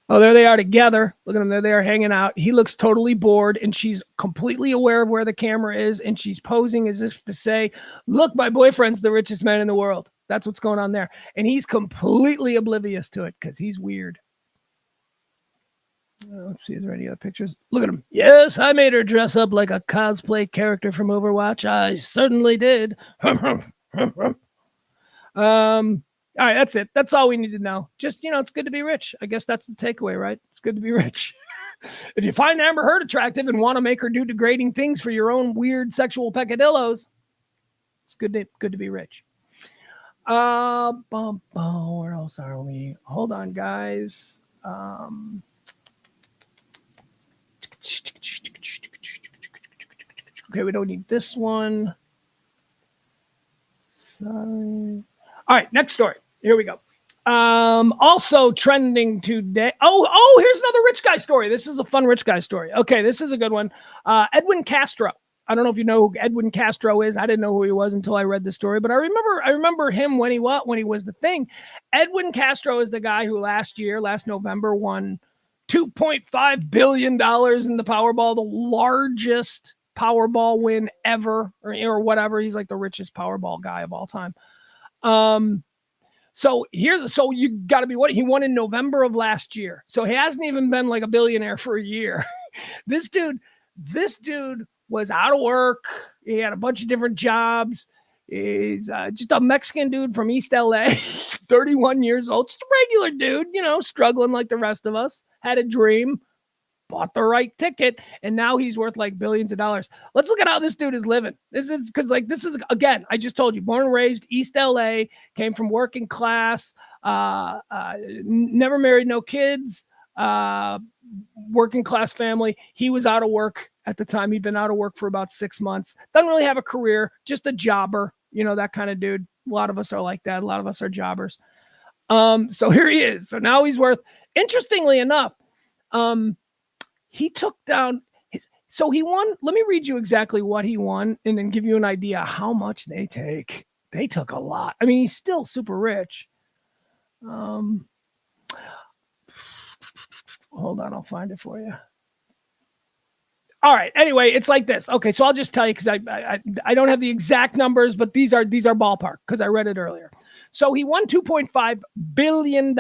Oh, there they are together. Look at them. There they are hanging out. He looks totally bored, and she's completely aware of where the camera is, and she's posing as if to say, look, my boyfriend's the richest man in the world. That's what's going on there. And he's completely oblivious to it because he's weird. Let's see. Is there any other pictures? Look at him. Yes, I made her dress up like a cosplay character from Overwatch. I certainly did. All right, that's it. That's all we need to know. Just, it's good to be rich. I guess that's the takeaway, right? It's good to be rich. If you find Amber Heard attractive and want to make her do degrading things for your own weird sexual peccadillos, it's good to be rich. Where else are we? Hold on, guys. Okay, we don't need this one. Sorry. All right, next story. Here we go. Also trending today. Oh, here's another rich guy story. This is a fun rich guy story. Okay, this is a good one. Edwin Castro. I don't know if you know who Edwin Castro is. I didn't know who he was until I read the story, but I remember him when he was the thing. Edwin Castro is the guy who last November, won $2.5 billion in the Powerball, the largest Powerball win ever, or whatever. He's like the richest Powerball guy of all time. So you got to be what he won in November of last year. So he hasn't even been like a billionaire for a year. This dude was out of work. He had a bunch of different jobs. He's just a Mexican dude from East LA, 31 years old, just a regular dude, struggling like the rest of us. Had a dream, bought the right ticket, and now he's worth like billions of dollars. Let's look at how this dude is living. This is again, I just told you, born and raised East LA, came from working class, never married, no kids, working class family. He was out of work at the time. He'd been out of work for about 6 months. Doesn't really have a career, just a jobber, that kind of dude. A lot of us are like that. A lot of us are jobbers. So here he is. So now he's worth, interestingly enough, he took down he won. Let me read you exactly what he won and then give you an idea how much they take. They took a lot. I mean, he's still super rich. Hold on, I'll find it for you. All right. Anyway, it's like this. Okay, so I'll just tell you because I don't have the exact numbers, but these are ballpark because I read it earlier. So he won $2.5 billion,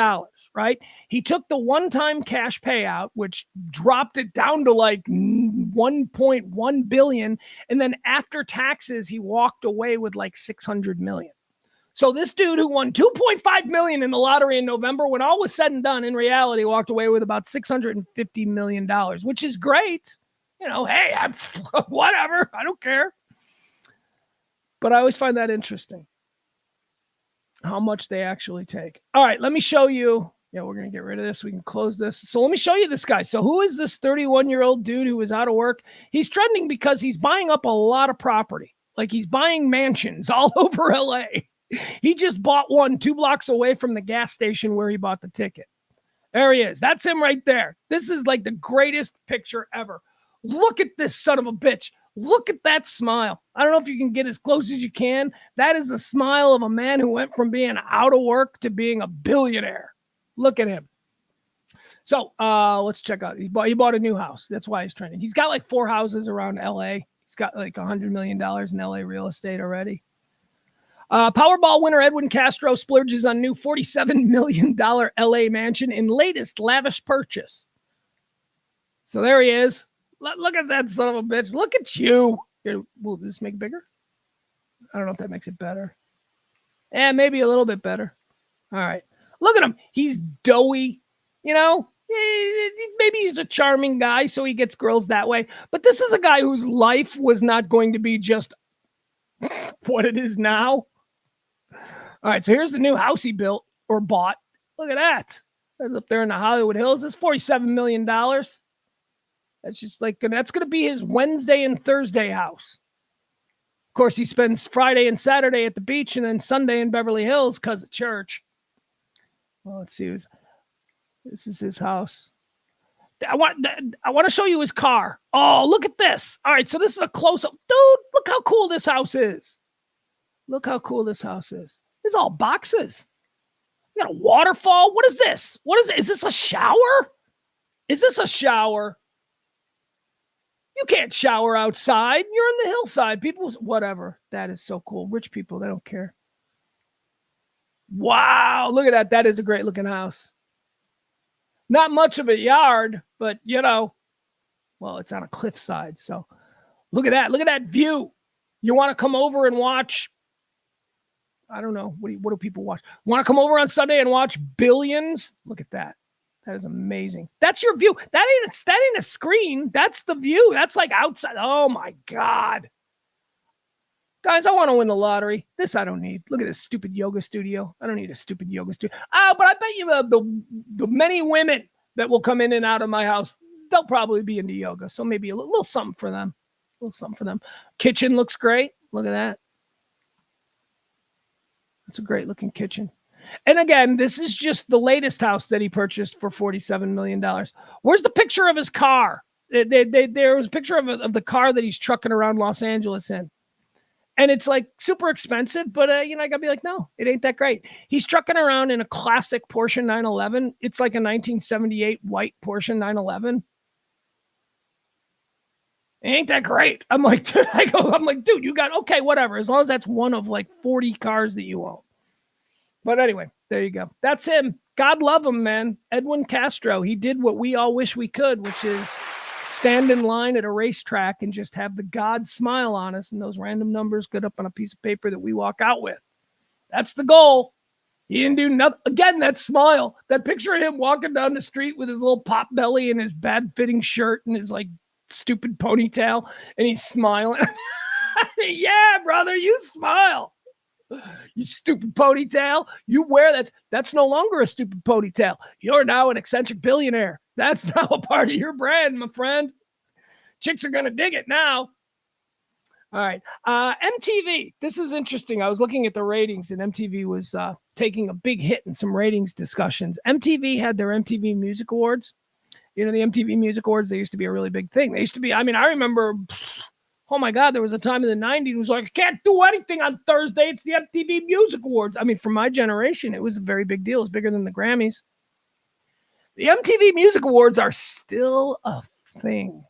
right? He took the one-time cash payout, which dropped it down to like $1.1 billion. And then after taxes, he walked away with like $600 million. So this dude who won $2.5 million in the lottery in November, when all was said and done, in reality, walked away with about $650 million, which is great. Hey, whatever. I don't care. But I always find that interesting. How much they actually take. All right, let me show you. Yeah, we're going to get rid of this. We can close this. So let me show you this guy. So who is this 31-year-old dude who was out of work? He's trending because he's buying up a lot of property. Like he's buying mansions all over LA. He just bought one 2 blocks away from the gas station where he bought the ticket. There he is. That's him right there. This is like the greatest picture ever. Look at this son of a bitch. Look at that smile. I don't know if you can get as close as you can. That is the smile of a man who went from being out of work to being a billionaire. Look at him. So let's check out. He bought a new house. That's why he's trending. He's got like 4 houses around LA. He's got like $100 million in LA real estate already. Powerball winner Edwin Castro splurges on new $47 million LA mansion in latest lavish purchase. So there he is. Look at that son of a bitch. Look at you. Here, will this make it bigger? I don't know if that makes it better. Maybe a little bit better. All right. Look at him. He's doughy. Maybe he's a charming guy, so he gets girls that way. But this is a guy whose life was not going to be just what it is now. All right. So here's the new house he built or bought. Look at that. That's up there in the Hollywood Hills. It's $47 million. That's just like, that's going to be his Wednesday and Thursday house. Of course, he spends Friday and Saturday at the beach and then Sunday in Beverly Hills because of church. Well, let's see. This is his house. I want to show you his car. Oh, look at this. All right, so this is a close-up. Dude, look how cool this house is. Look how cool this house is. It's all boxes. You got a waterfall. What is this? What is it? Is this a shower? Is this a shower? You can't shower outside. You're in the hillside. People, whatever. That is so cool. Rich people, they don't care. Wow, look at that. That is a great looking house. Not much of a yard, but well, it's on a cliffside. So look at that. Look at that view. You want to come over and watch? I don't know. What do people watch? Want to come over on Sunday and watch Billions? Look at that. That is amazing. That's your view. That ain't a screen. That's the view. That's like outside. Oh my God. Guys, I want to win the lottery. This I don't need. Look at this stupid yoga studio. I don't need a stupid yoga studio. But I bet you the many women that will come in and out of my house, they'll probably be into yoga. So maybe a little something for them. A little something for them. Kitchen looks great. Look at that. It's a great looking kitchen. And again, this is just the latest house that he purchased for $47 million. Where's the picture of his car? There was a picture of the car that he's trucking around Los Angeles in. And it's like super expensive, but I gotta be like, no, it ain't that great. He's trucking around in a classic Porsche 911. It's like a 1978 white Porsche 911. It ain't that great. I'm like, dude, you got, okay, whatever. As long as that's one of like 40 cars that you own. But anyway, there you go. That's him. God love him, man. Edwin Castro. He did what we all wish we could, which is stand in line at a racetrack and just have the God smile on us and those random numbers get up on a piece of paper that we walk out with. That's the goal. He didn't do nothing. Again, that smile, that picture of him walking down the street with his little pop belly and his bad fitting shirt and his like stupid ponytail, and he's smiling. Yeah, brother, you smile. You stupid ponytail. You wear that. That's no longer a stupid ponytail. You're now an eccentric billionaire. That's now a part of your brand, my friend. Chicks are going to dig it now. All right. MTV. This is interesting. I was looking at the ratings, and MTV was taking a big hit in some ratings discussions. MTV had their MTV Music Awards. The MTV Music Awards, they used to be a really big thing. They used to be, I remember, oh my God, there was a time in the 90s it was like, I can't do anything on Thursday. It's the MTV Music Awards. For my generation, it was a very big deal. It was bigger than the Grammys. The MTV Music Awards are still a thing.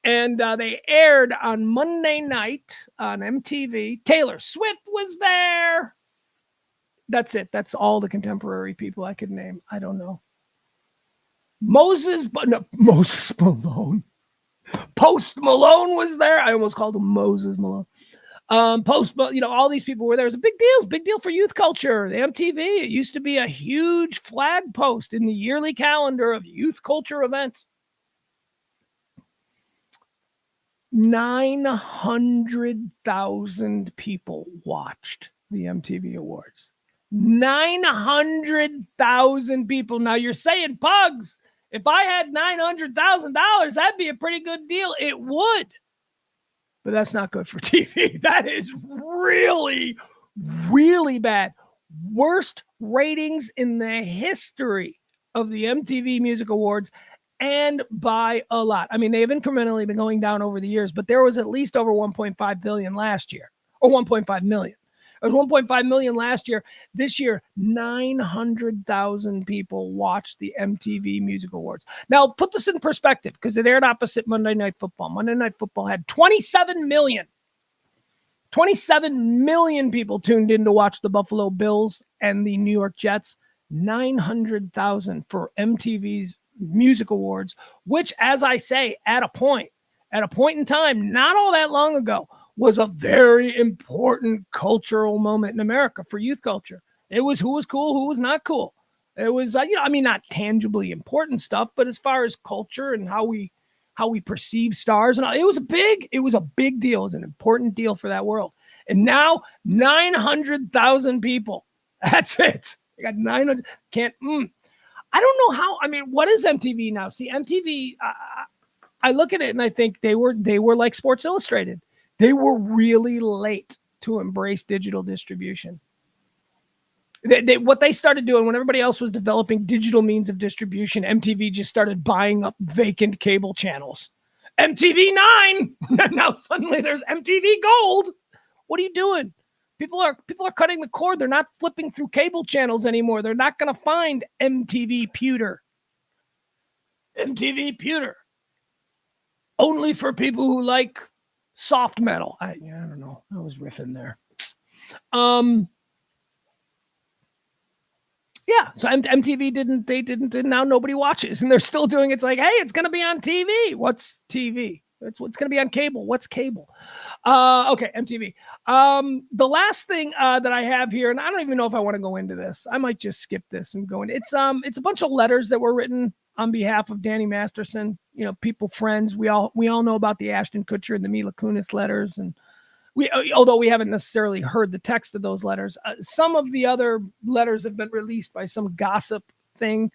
And they aired on Monday night on MTV. Taylor Swift was there. That's it. That's all the contemporary people I could name. I don't know. Moses Malone. Post Malone was there. I almost called him Moses Malone. All these people were there. It was a big deal. It was a big deal for youth culture. The MTV, it used to be a huge flag post in the yearly calendar of youth culture events. 900,000 people watched the MTV Awards. 900,000 people. Now you're saying, Pugs, if I had $900,000, that'd be a pretty good deal. It would. But that's not good for TV. That is really, really bad. Worst ratings in the history of the MTV Music Awards, and by a lot. They've incrementally been going down over the years, but there was at least over 1.5 billion last year, or 1.5 million. It was 1.5 million last year. This year, 900,000 people watched the MTV Music Awards. Now, put this in perspective, because it aired opposite Monday Night Football. Monday Night Football had 27 million. 27 million people tuned in to watch the Buffalo Bills and the New York Jets. 900,000 for MTV's Music Awards, which, as I say, at a point in time, not all that long ago, was a very important cultural moment in America for youth culture. It was who was cool, who was not cool. It was, not tangibly important stuff, but as far as culture and how we perceive stars, and all, it was a big deal. It was an important deal for that world. And now 900,000 people. That's it. They got 900. I don't know how. What is MTV now? See, MTV. I look at it and I think they were like Sports Illustrated. They were really late to embrace digital distribution. What they started doing when everybody else was developing digital means of distribution, MTV just started buying up vacant cable channels. MTV 9. Now suddenly there's MTV Gold. What are you doing? People are cutting the cord. They're not flipping through cable channels anymore. They're not going to find MTV Pewter. MTV Pewter. Only for people who like soft metal. I don't know. I was riffing there. Yeah, so MTV didn't, now nobody watches, and they're still doing it. It's like, hey, it's going to be on TV. What's TV? It's going to be on cable. What's cable? Okay, MTV. The last thing that I have here, and I don't even know if I want to go into this. I might just skip this and go into it's a bunch of letters that were written on behalf of Danny Masterson. You know, people, friends. We all know about the Ashton Kutcher and the Mila Kunis letters, and although we haven't necessarily heard the text of those letters, some of the other letters have been released by some gossip thing.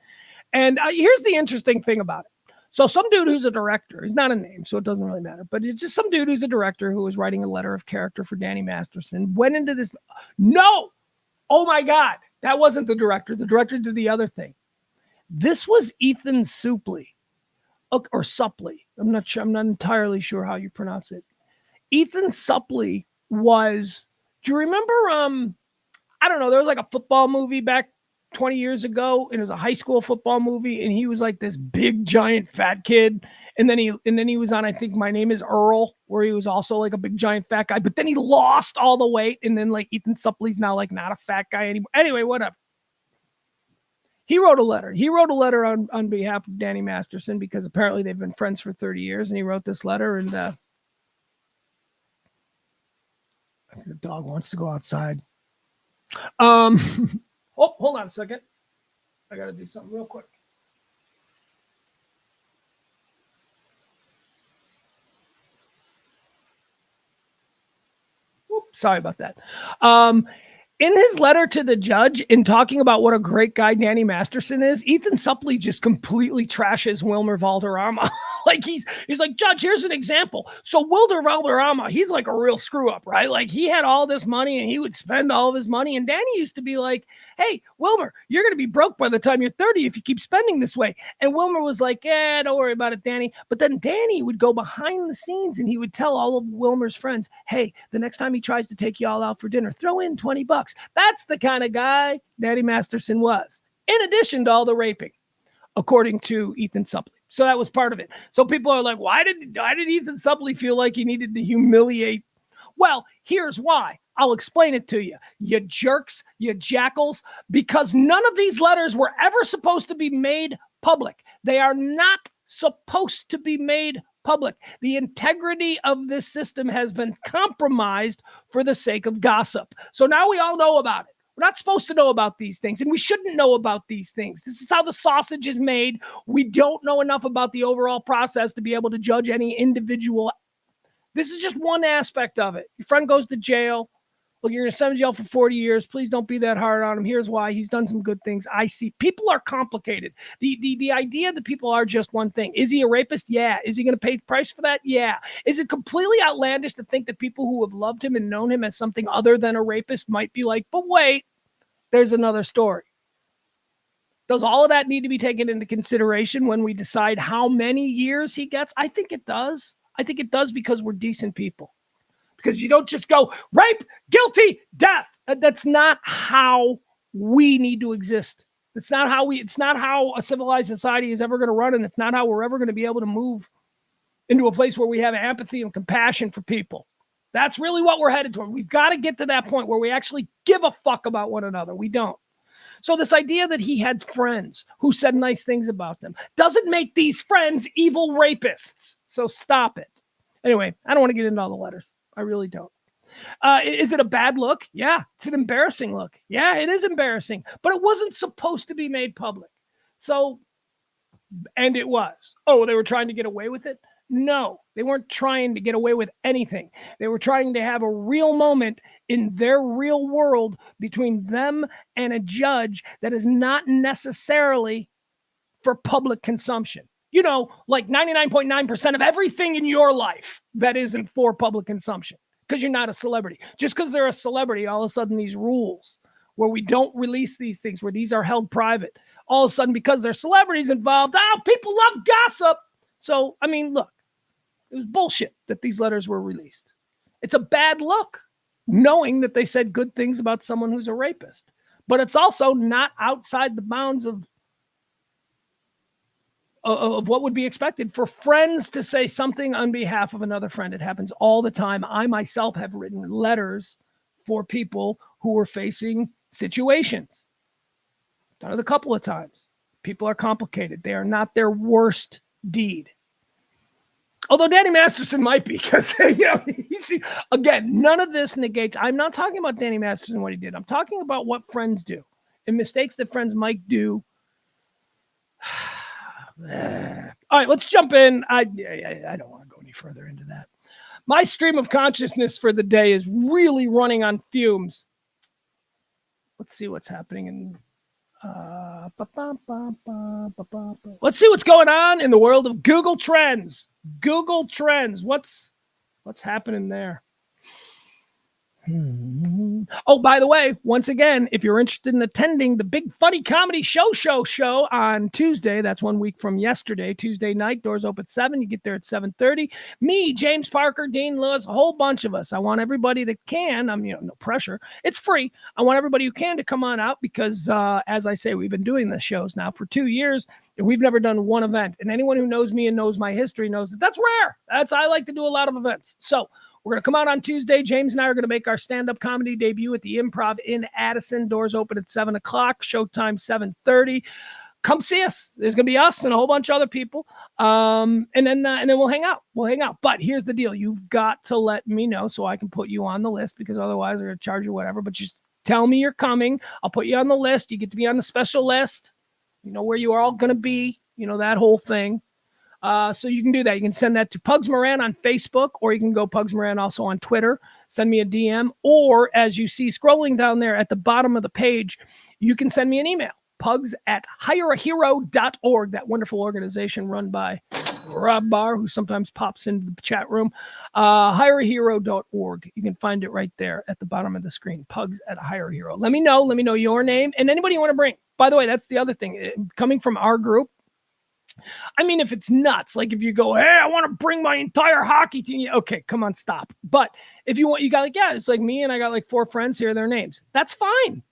And here's the interesting thing about it. So some dude who's a director, he's not a name, so it doesn't really matter, but it's just some dude who's a director who was writing a letter of character for Danny Masterson, went into this. No! Oh my God. That wasn't the director. The director did the other thing. This was Ethan Suplee, or Suplee. I'm not sure. I'm not entirely sure how you pronounce it. Ethan Suplee was, do you remember, I don't know, there was like a football movie back 20 years ago, and it was a high school football movie, and he was like this big, giant, fat kid, and then he was on, I think, My Name is Earl, where he was also like a big, giant, fat guy, but then he lost all the weight, and then like Ethan Supplee's now like not a fat guy anymore. Anyway, whatever. He wrote a letter. He wrote a letter on behalf of Danny Masterson, because apparently they've been friends for 30 years, and he wrote this letter, and the dog wants to go outside. Oh, hold on a second. I got to do something real quick. Whoops, sorry about that. In his letter to the judge, in talking about what a great guy Danny Masterson is, Ethan Suplee just completely trashes Wilmer Valderrama. Like he's like, Judge, here's an example. So Wilder Valderrama, he's like a real screw up, right? Like he had all this money and he would spend all of his money. And Danny used to be like, hey, Wilmer, you're going to be broke by the time you're 30 if you keep spending this way. And Wilmer was like, don't worry about it, Danny. But then Danny would go behind the scenes and he would tell all of Wilmer's friends, hey, the next time he tries to take you all out for dinner, throw in $20. That's the kind of guy Danny Masterson was, in addition to all the raping, according to Ethan Suplee. So that was part of it. So people are like, why did Ethan Suplee feel like he needed to humiliate? Well, here's why. I'll explain it to you. You jerks, you jackals, because none of these letters were ever supposed to be made public. They are not supposed to be made public. The integrity of this system has been compromised for the sake of gossip. So now we all know about it. We're not supposed to know about these things, and we shouldn't know about these things. This is how the sausage is made. We don't know enough about the overall process to be able to judge any individual. This is just one aspect of it. Your friend goes to jail. Look, you're going to send him to jail for 40 years. Please don't be that hard on him. Here's why. He's done some good things. I see. People are complicated. The idea that people are just one thing. Is he a rapist? Yeah. Is he going to pay the price for that? Yeah. Is it completely outlandish to think that people who have loved him and known him as something other than a rapist might be like, but wait, there's another story. Does all of that need to be taken into consideration when we decide how many years he gets? I think it does. I think it does, because we're decent people. Because you don't just go, rape, guilty, death. That's not how we need to exist. It's not how a civilized society is ever going to run, and it's not how we're ever going to be able to move into a place where we have empathy and compassion for people. That's really what we're headed toward. We've got to get to that point where we actually give a fuck about one another. We don't. So this idea that he had friends who said nice things about them doesn't make these friends evil rapists. So stop it. Anyway, I don't want to get into all the letters. I really don't. Is it a bad look? Yeah, it's an embarrassing look. Yeah, it is embarrassing, but it wasn't supposed to be made public. So, and it was. Oh, they were trying to get away with it? No, they weren't trying to get away with anything. They were trying to have a real moment in their real world between them and a judge that is not necessarily for public consumption. You know, like 99.9% of everything in your life that isn't for public consumption, because you're not a celebrity. Just because they're a celebrity, all of a sudden these rules. where we don't release these things, where these are held private. All of a sudden, because there's celebrities involved, people love gossip. So, I mean, look, it was bullshit that these letters were released. It's a bad look, knowing that they said good things about someone who's a rapist. But it's also not outside the bounds of what would be expected for friends to say something on behalf of another friend. It happens all the time. I myself have written letters for people who are facing situations. Done it a couple of times. People are complicated. They are not their worst deed. Although Danny Masterson might be, because, you see, again, none of this negates. I'm not talking about Danny Masterson and what he did. I'm talking about what friends do and mistakes that friends might do. All right, let's jump in. I don't want to go any further into that. My stream of consciousness for the day is really running on fumes. Let's see what's happening in. Let's see what's going on in the world of Google Trends. Google Trends. What's happening there? Oh, by the way, once again, if you're interested in attending the Big Funny Comedy Show on Tuesday, that's 1 week from yesterday, Tuesday night, doors open at 7. You get there at 7:30. Me, James Parker, Dean Lewis, a whole bunch of us. I want everybody that can, no pressure. It's free. I want everybody who can to come on out because, as I say, we've been doing the shows now for 2 years. And we've never done one event. And anyone who knows me and knows my history knows that that's rare. I like to do a lot of events. So we're going to come out on Tuesday. James and I are going to make our stand-up comedy debut at the Improv in Addison. Doors open at 7 o'clock. Showtime 7:30. Come see us. There's going to be us and a whole bunch of other people. And then we'll hang out. But here's the deal. You've got to let me know so I can put you on the list, because otherwise they're going to charge you whatever. But just tell me you're coming. I'll put you on the list. You get to be on the special list. You know where you are all going to be. That whole thing. So you can do that. You can send that to Pugs Moran on Facebook, or you can go Pugs Moran also on Twitter. Send me a DM, or as you see scrolling down there at the bottom of the page, you can send me an email, pugs@hireahero.org, that wonderful organization run by Rob Barr, who sometimes pops into the chat room. Hireahero.org. You can find it right there at the bottom of the screen, pugs@hireahero. Let me know your name and anybody you want to bring. By the way, that's the other thing. Coming from our group, if it's nuts, like if you go, hey, I want to bring my entire hockey team. Okay, come on, stop. But if you want, you got it's like me and I got 4 friends here, their names. That's fine.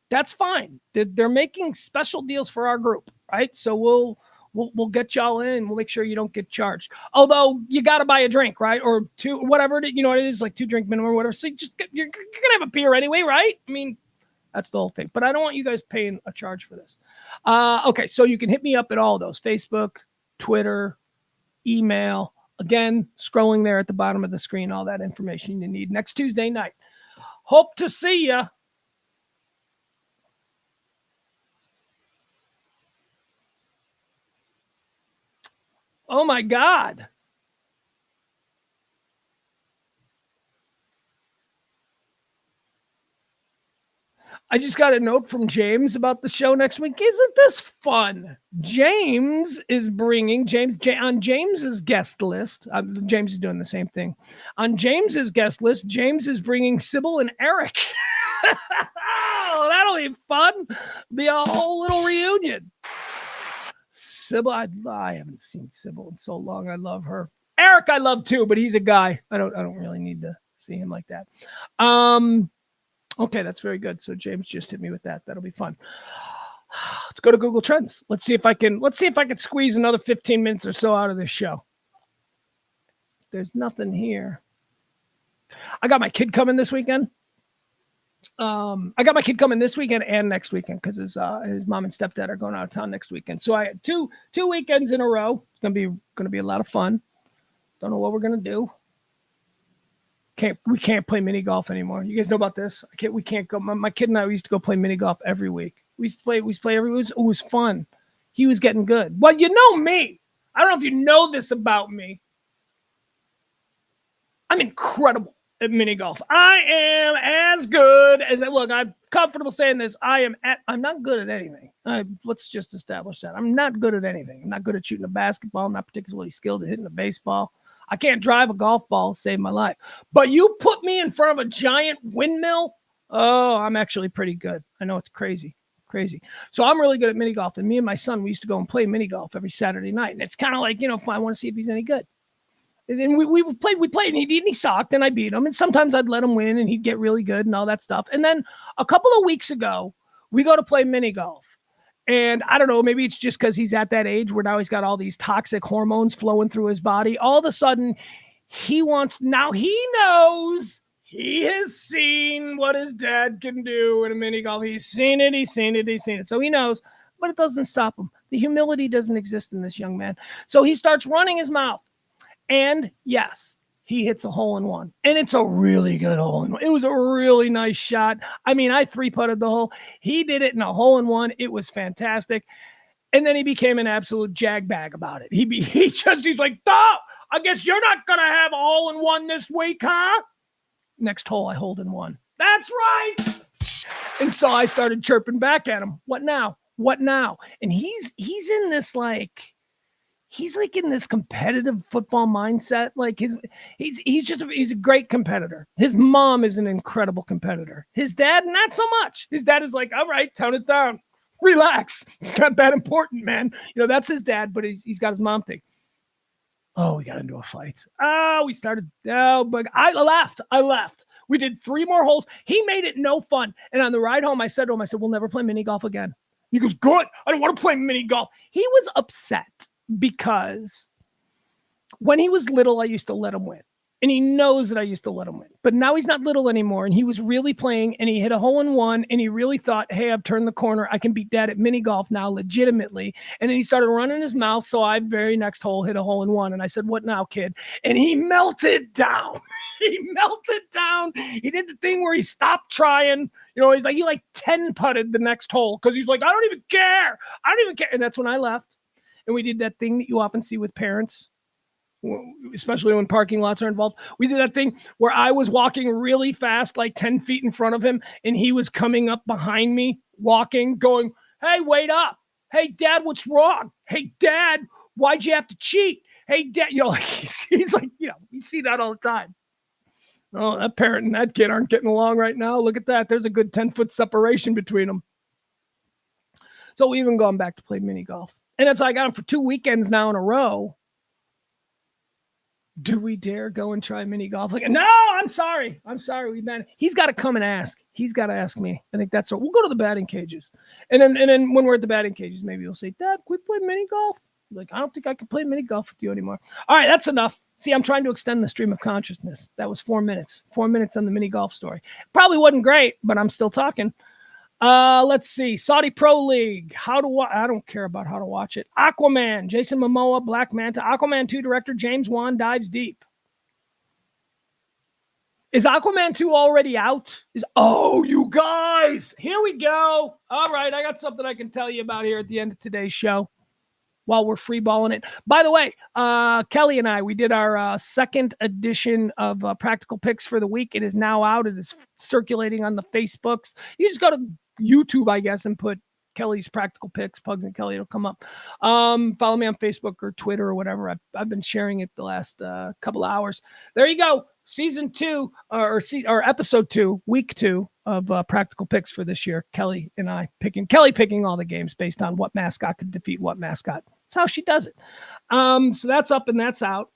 They're making special deals for our group, right? So we'll get y'all in. We'll make sure you don't get charged. Although you got to buy a drink, right? Or 2, whatever it is, like 2 drink minimum or whatever. So you're going to have a beer anyway, right? That's the whole thing. But I don't want you guys paying a charge for this. Okay, so you can hit me up at all of those: Facebook, Twitter, email. Again, scrolling there at the bottom of the screen, all that information you need. Next Tuesday night. Hope to see you. Oh, my God. I just got a note from James about the show next week. Isn't this fun? James is bringing on James's guest list. James is doing the same thing. On James's guest list, James is bringing Sybil and Eric. Oh, that'll be fun. Be a whole little reunion. Sybil, I haven't seen Sybil in so long. I love her. Eric, I love too, but he's a guy. I don't really need to see him like that. Okay, that's very good. So James just hit me with that. That'll be fun. Let's go to Google Trends. Let's see if I can squeeze another 15 minutes or so out of this show. There's nothing here. I got my kid coming this weekend. I got my kid coming this weekend and next weekend because his mom and stepdad are going out of town next weekend. So I had two weekends in a row. It's gonna be a lot of fun. Don't know what we're gonna do. We can't play mini golf anymore. You guys know about this? We can't go. My kid and I, we used to go play mini golf every week. We used to play every week. It was fun. He was getting good. Well, you know me. I don't know if you know this about me. I'm incredible at mini golf. I am as good as look. I'm comfortable saying this. I'm not good at anything. Let's just establish that. I'm not good at anything. I'm not good at shooting a basketball. I'm not particularly skilled at hitting a baseball. I can't drive a golf ball to save my life. But you put me in front of a giant windmill, oh, I'm actually pretty good. I know it's crazy. So I'm really good at mini golf, and me and my son, we used to go and play mini golf every Saturday night. And it's kind of like, I want to see if he's any good. And then we played, and he sucked, and I beat him. And sometimes I'd let him win, and he'd get really good and all that stuff. And then a couple of weeks ago, we go to play mini golf. And I don't know, maybe it's just because he's at that age where now he's got all these toxic hormones flowing through his body. All of a sudden, he knows. He has seen what his dad can do in a mini golf. He's seen it. So he knows, but it doesn't stop him. The humility doesn't exist in this young man. So he starts running his mouth. And yes, he hits a hole-in-one. And it's a really good hole-in-one. It was a really nice shot. I mean, I three-putted the hole. He did it in a hole-in-one. It was fantastic. And then he became an absolute jagbag about it. He's like, oh, I guess you're not going to have a hole-in-one this week, huh? Next hole, I hold in one. That's right. And so I started chirping back at him. What now? And he's in this he's in this competitive football mindset. Like he's a great competitor. His mom is an incredible competitor. His dad, not so much. His dad is like, all right, tone it down. Relax. It's not that important, man. That's his dad, but he's got his mom thing. Oh, we got into a fight. Oh, we started. Oh, but I left. We did 3 more holes. He made it no fun. And on the ride home, I said to him, we'll never play mini golf again. He goes, good. I don't want to play mini golf. He was upset because when he was little, I used to let him win. And he knows that I used to let him win. But now he's not little anymore. And he was really playing, and he hit a hole-in-one, and he really thought, hey, I've turned the corner. I can beat Dad at mini golf now legitimately. And then he started running his mouth, so I very next hole hit a hole-in-one. And I said, what now, kid? And he melted down. He did the thing where he stopped trying. He's like, he 10-putted the next hole because he's like, I don't even care. And that's when I left. And we did that thing that you often see with parents, especially when parking lots are involved. We did that thing where I was walking really fast, 10 feet in front of him, and he was coming up behind me, walking, going, hey, wait up. Hey, Dad, what's wrong? Hey, Dad, why'd you have to cheat? Hey, Dad, he's like, we see that all the time. Oh, that parent and that kid aren't getting along right now. Look at that. There's a good 10-foot separation between them. So we even gone back to play mini golf. And it's I got him for 2 weekends now in a row. Do we dare go and try mini golf? No, I'm sorry. He's got to come and ask. He's got to ask me. I think that's what we'll go to the batting cages. And then when we're at the batting cages, maybe he'll say, Dad, can we play mini golf? I don't think I can play mini golf with you anymore. All right, that's enough. See, I'm trying to extend the stream of consciousness. That was 4 minutes. 4 minutes on the mini golf story. Probably wasn't great, but I'm still talking. Let's see. Saudi Pro League. I don't care about how to watch it. Aquaman. Jason Momoa, Black Manta. Aquaman 2 director James Wan dives deep. Is Aquaman 2 already out? Oh, you guys. Here we go. All right. I got something I can tell you about here at the end of today's show while we're freeballing it. By the way, Kelly and I, we did our second edition of Practical Picks for the week. It is now out. It is circulating on the Facebooks. You just go to YouTube, I guess, and put Kelly's Practical Picks, Pugs and Kelly. It'll come up. Follow me on Facebook or Twitter or whatever. I've been sharing it the last couple of hours. There you go. Season 2 or episode 2, week 2 of Practical Picks for this year. Kelly picking all the games based on what mascot could defeat what mascot. That's how she does it. So that's up and that's out.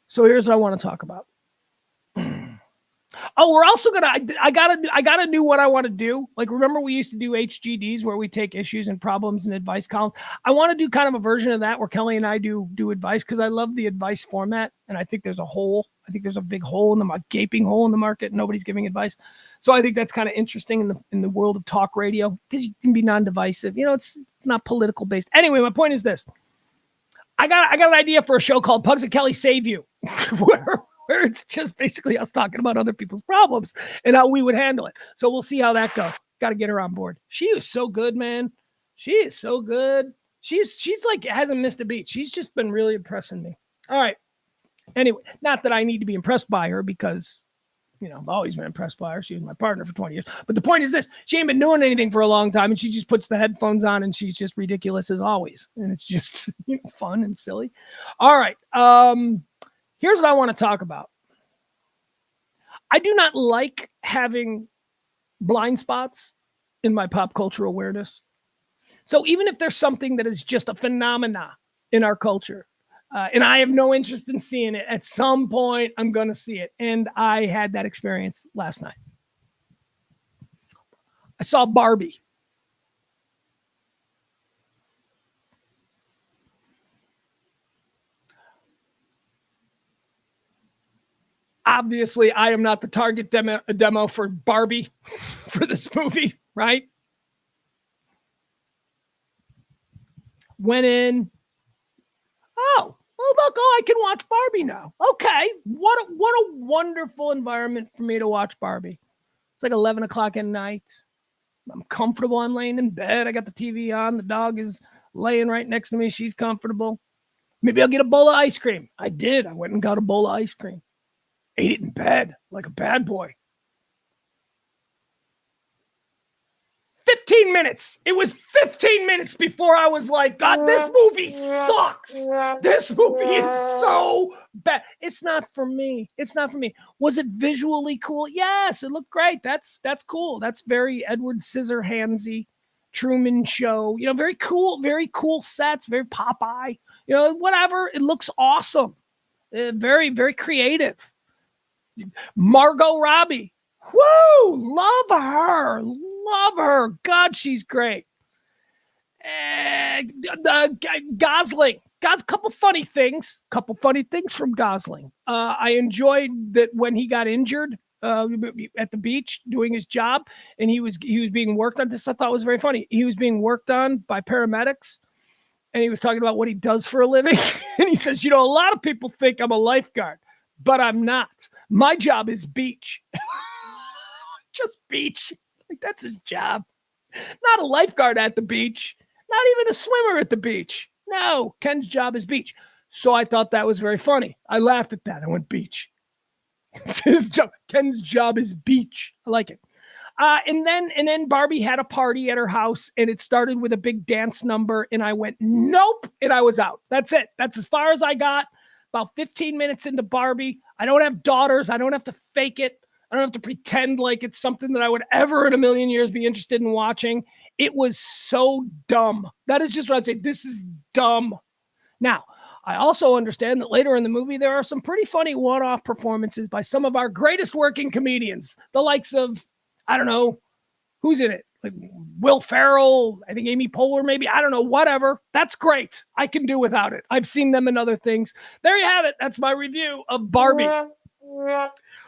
So here's what I want to talk about. Oh, we're also I gotta do what I want to do. Remember we used to do HGDs where we take issues and problems and advice columns. I want to do kind of a version of that where Kelly and I do advice because I love the advice format. And I think there's a hole. I think there's a big hole gaping hole in the market. Nobody's giving advice. So I think that's kind of interesting in the world of talk radio because you can be non-divisive. It's not political based. Anyway, my point is this. I got an idea for a show called Pugs and Kelly Save You. Where it's just basically us talking about other people's problems and how we would handle it. So we'll see how that goes. Got to get her on board. She is so good, man. She is so good. She's hasn't missed a beat. She's just been really impressing me. All right. Anyway, not that I need to be impressed by her because, I've always been impressed by her. She was my partner for 20 years. But the point is this, she ain't been doing anything for a long time and she just puts the headphones on and she's just ridiculous as always. And it's just fun and silly. All right. Here's what I want to talk about. I do not like having blind spots in my pop culture awareness. So even if there's something that is just a phenomena in our culture, and I have no interest in seeing it, at some point I'm going to see it. And I had that experience last night. I saw Barbie. Obviously, I am not the target demo for Barbie for this movie, right? Went in. Oh, look, I can watch Barbie now. Okay, what a wonderful environment for me to watch Barbie. It's like 11 o'clock at night. I'm comfortable. I'm laying in bed. I got the TV on. The dog is laying right next to me. She's comfortable. Maybe I'll get a bowl of ice cream. I did. I went and got a bowl of ice cream. Ate it in bed like a bad boy. 15 minutes. It was 15 minutes before I was like, God, this movie sucks. This movie is so bad. It's not for me. It's not for me. Was it visually cool? Yes, it looked great. That's cool. That's very Edward Scissorhandsy, Truman Show. Very cool sets, very Popeye. Whatever. It looks awesome. Very, very creative. Margot Robbie. Woo! Love her. God, she's great. Gosling. God's couple funny things from Gosling. I enjoyed that when he got injured at the beach doing his job, and he was being worked on. This I thought was very funny. He was being worked on by paramedics, and he was talking about what he does for a living. And he says, a lot of people think I'm a lifeguard, but I'm not. My job is beach. Just beach. Like, that's his job. Not a lifeguard at the beach. Not even a swimmer at the beach. No, Ken's job is beach. So I thought that was very funny. I laughed at that. I went, beach. It's his job. Ken's job is beach. I like it. And then Barbie had a party at her house, and it started with a big dance number, and I went, nope, and I was out. That's it. That's as far as I got. About 15 minutes into Barbie. I don't have daughters. I don't have to fake it. I don't have to pretend like it's something that I would ever in a million years be interested in watching. It was so dumb. That is just what I'd say. This is dumb. Now, I also understand that later in the movie, there are some pretty funny one-off performances by some of our greatest working comedians, the likes of, I don't know, who's in it? Like Will Ferrell, I think Amy Poehler, maybe. I don't know, whatever. That's great. I can do without it. I've seen them in other things. There you have it. That's my review of Barbie.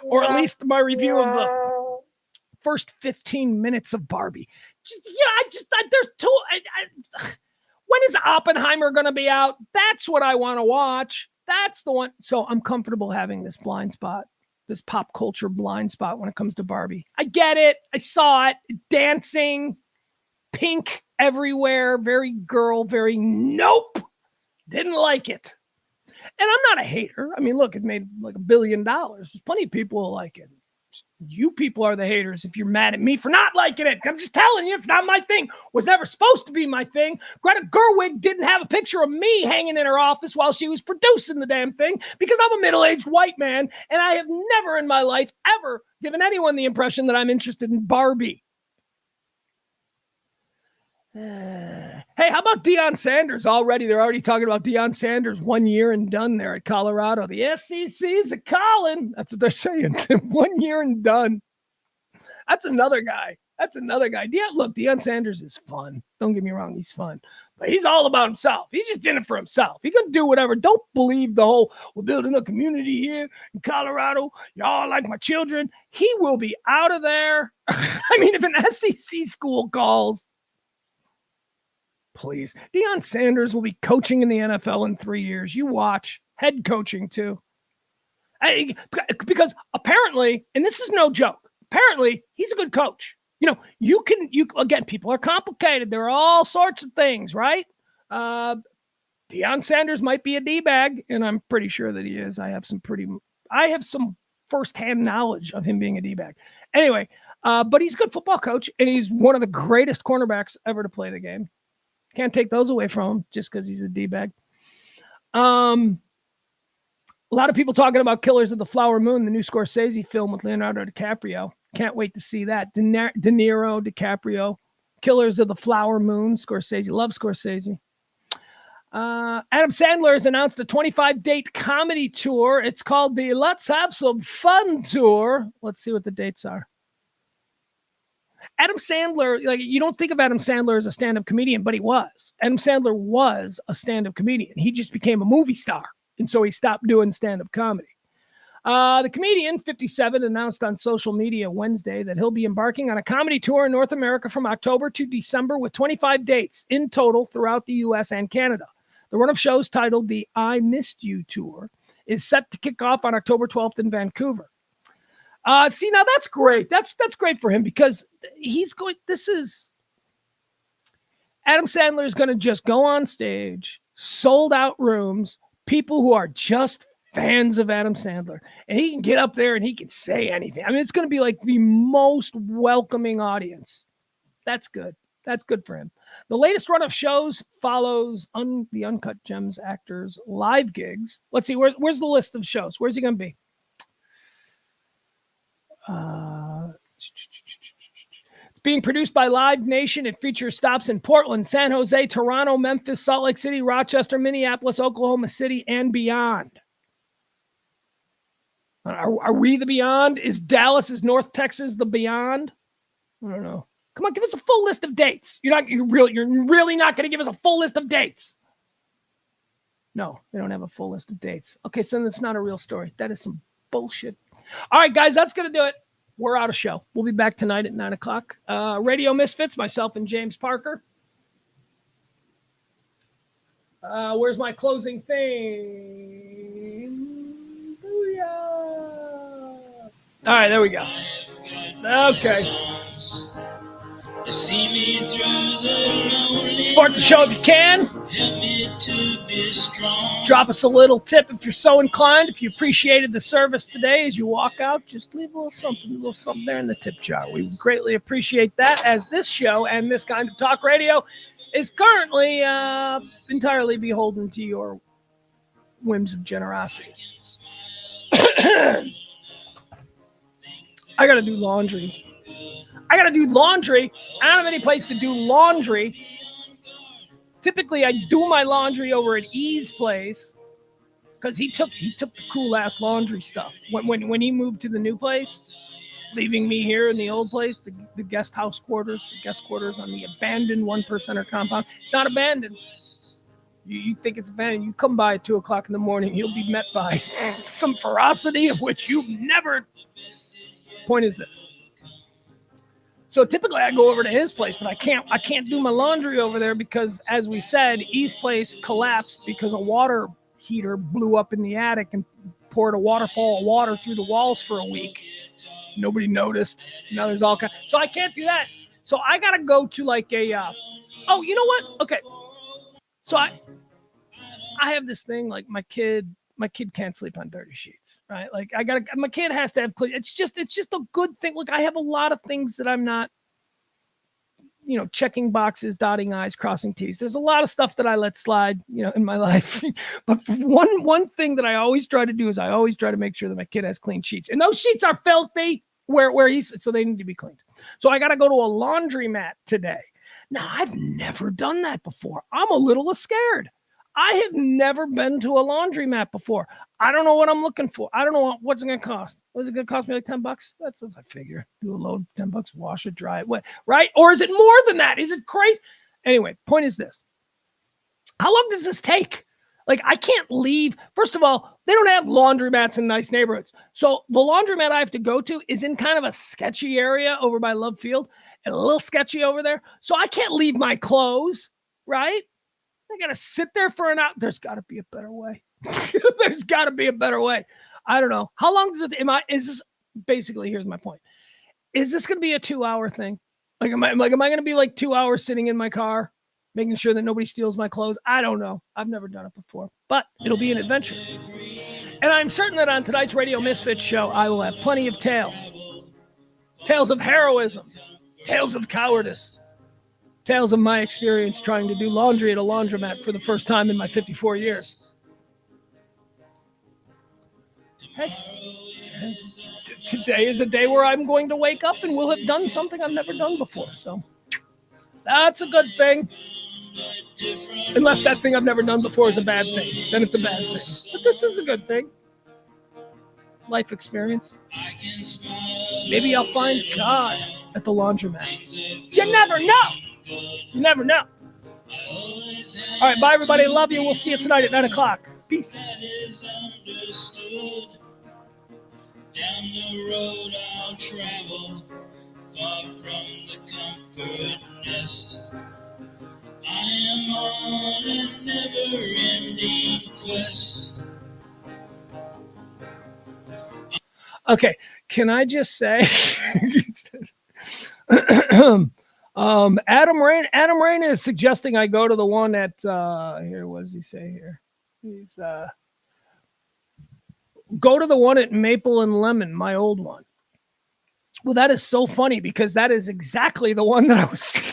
Or at least my review of the first 15 minutes of Barbie. There's two. When is Oppenheimer going to be out? That's what I want to watch. That's the one. So I'm comfortable having this blind spot, this pop culture blind spot when it comes to Barbie. I get it. I saw it. Dancing, pink everywhere, very girl, very nope. Didn't like it. And I'm not a hater. I mean, look, it made like $1 billion. There's plenty of people who like it. You people are the haters if you're mad at me for not liking it. I'm just telling you, it's not my thing. Was never supposed to be my thing. Greta Gerwig didn't have a picture of me hanging in her office while she was producing the damn thing because I'm a middle-aged white man, and I have never in my life ever given anyone the impression that I'm interested in Barbie. Hey, how about Deion Sanders already? They're already talking about Deion Sanders 1 year and done there at Colorado. The SEC is a calling. That's what they're saying. 1 year and done. That's another guy. Deion Sanders is fun. Don't get me wrong. He's fun. But he's all about himself. He's just in it for himself. He's going to do whatever. Don't believe the whole, we're building a community here in Colorado. Y'all like my children. He will be out of there. I mean, if an SEC school calls, please. Deion Sanders will be coaching in the NFL in 3 years. You watch. Head coaching, too. Because apparently, and this is no joke, apparently he's a good coach. Again, people are complicated. There are all sorts of things, right? Deion Sanders might be a D-bag, and I'm pretty sure that he is. I have some firsthand knowledge of him being a D-bag. Anyway, but he's a good football coach, and he's one of the greatest cornerbacks ever to play the game. Can't take those away from him just because he's a D-bag. A lot of people talking about Killers of the Flower Moon, the new Scorsese film with Leonardo DiCaprio. Can't wait to see that. De Niro, DiCaprio, Killers of the Flower Moon, Scorsese. Love Scorsese. Adam Sandler has announced a 25-date comedy tour. It's called the Let's Have Some Fun Tour. Let's see what the dates are. Adam Sandler, like, you don't think of Adam Sandler as a stand-up comedian, but he was. Adam Sandler was a stand-up comedian. He just became a movie star, and so he stopped doing stand-up comedy. The comedian, 57, announced on social media Wednesday that he'll be embarking on a comedy tour in North America from October to December with 25 dates in total throughout the U.S. and Canada. The run of shows, titled the I Missed You Tour, is set to kick off on October 12th in Vancouver. See, now that's great. That's great for him, because Adam Sandler is going to just go on stage, sold out rooms, people who are just fans of Adam Sandler, and he can get up there and he can say anything. I mean, it's going to be like the most welcoming audience. That's good. That's good for him. The latest run of shows follows the Uncut Gems actors' live gigs. Let's see, where's the list of shows? Where's he going to be? It's being produced by Live Nation. It features stops in Portland, San Jose, Toronto, Memphis, Salt Lake City, Rochester, Minneapolis, Oklahoma City, and beyond. Are we the beyond? Is North Texas the beyond? I don't know. Come on, give us a full list of dates. You're really not going to give us a full list of dates. No, they don't have a full list of dates. Okay, so that's not a real story. That is some bullshit. All right, guys, that's going to do it. We're out of show. We'll be back tonight at 9 o'clock. Radio Misfits, myself and James Parker. Where's my closing thing? Booyah! All right, there we go. Okay. Support the show if you can. Drop us a little tip if you're so inclined. If you appreciated the service today as you walk out, just leave a little something there in the tip jar. We would greatly appreciate that, as this show and this kind of talk radio is currently entirely beholden to your whims of generosity. I got to do laundry. I don't have any place to do laundry. Typically, I do my laundry over at E's place, because he took the cool ass laundry stuff when he moved to the new place, leaving me here in the old place, the guest quarters on the abandoned 1%er compound. It's not abandoned. You think it's abandoned? You come by at 2 o'clock in the morning, you'll be met by some ferocity of which you've never. Point is this. So typically I go over to his place, but I can't do my laundry over there because, as we said, E's place collapsed because a water heater blew up in the attic and poured a waterfall of water through the walls for a week. Nobody noticed. Now there's all kinds. So I can't do that. So I got to go to like a, oh, you know what? Okay. So I have this thing, like my kid can't sleep on dirty sheets, right? Like my kid has to have clean. It's just a good thing. Look, I have a lot of things that I'm not, checking boxes, dotting I's, crossing T's. There's a lot of stuff that I let slide, in my life. But one thing that I always try to do is I always try to make sure that my kid has clean sheets. And those sheets are filthy so they need to be cleaned. So I got to go to a laundromat today. Now, I've never done that before. I'm a little scared. I have never been to a laundromat before. I don't know what I'm looking for. I don't know what's it going to cost. What's it going to cost me, like $10? That's what I figure. Do a load, $10, wash it, dry it, what, right? Or is it more than that? Is it crazy? Anyway, point is this. How long does this take? Like, I can't leave. First of all, they don't have laundromats in nice neighborhoods. So the laundromat I have to go to is in kind of a sketchy area over by Love Field, and a little sketchy over there. So I can't leave my clothes, right? I got to sit there for an hour. There's got to be a better way. There's got to be a better way. I don't know. How long does it, is this, basically, here's my point. Is this going to be a 2-hour thing? Am I going to be like 2 hours sitting in my car, making sure that nobody steals my clothes? I don't know. I've never done it before, but it'll be an adventure. And I'm certain that on tonight's Radio Misfits show, I will have plenty of tales. Tales of heroism. Tales of cowardice. Tales of my experience trying to do laundry at a laundromat for the first time in my 54 years. Hey, today is a day where I'm going to wake up and we'll have done something I've never done before. So that's a good thing. Unless that thing I've never done before is a bad thing. Then it's a bad thing. But this is a good thing. Life experience. Maybe I'll find God at the laundromat. You never know. You never know. All right, bye, everybody. Love you. We'll see you tonight at 9 o'clock. Peace. Down the road I'll travel, far from the comfort nest. I am on a never-ending quest. Okay, can I just say, Adam Rain is suggesting I go to the one at here. What does he say here? He's go to the one at Maple and Lemon, my old one. Well, that is so funny because that is exactly the one that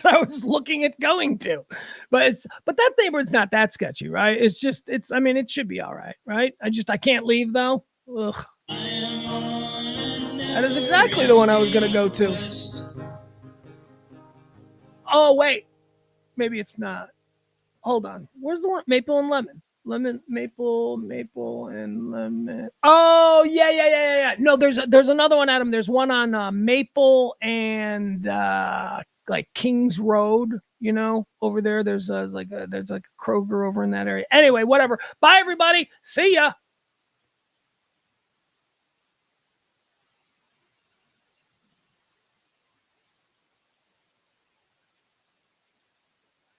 I was looking at going to. But that neighborhood's not that sketchy, right? It should be all right, right? I can't leave though. Ugh. That is exactly the one I was going to go to. Oh, wait. Maybe it's not. Hold on. Where's the one? Maple and Lemon. Maple and Lemon. Oh, yeah. No, there's another one, Adam. There's one on Maple and like Kings Road, over there. There's like a Kroger over in that area. Anyway, whatever. Bye, everybody. See ya.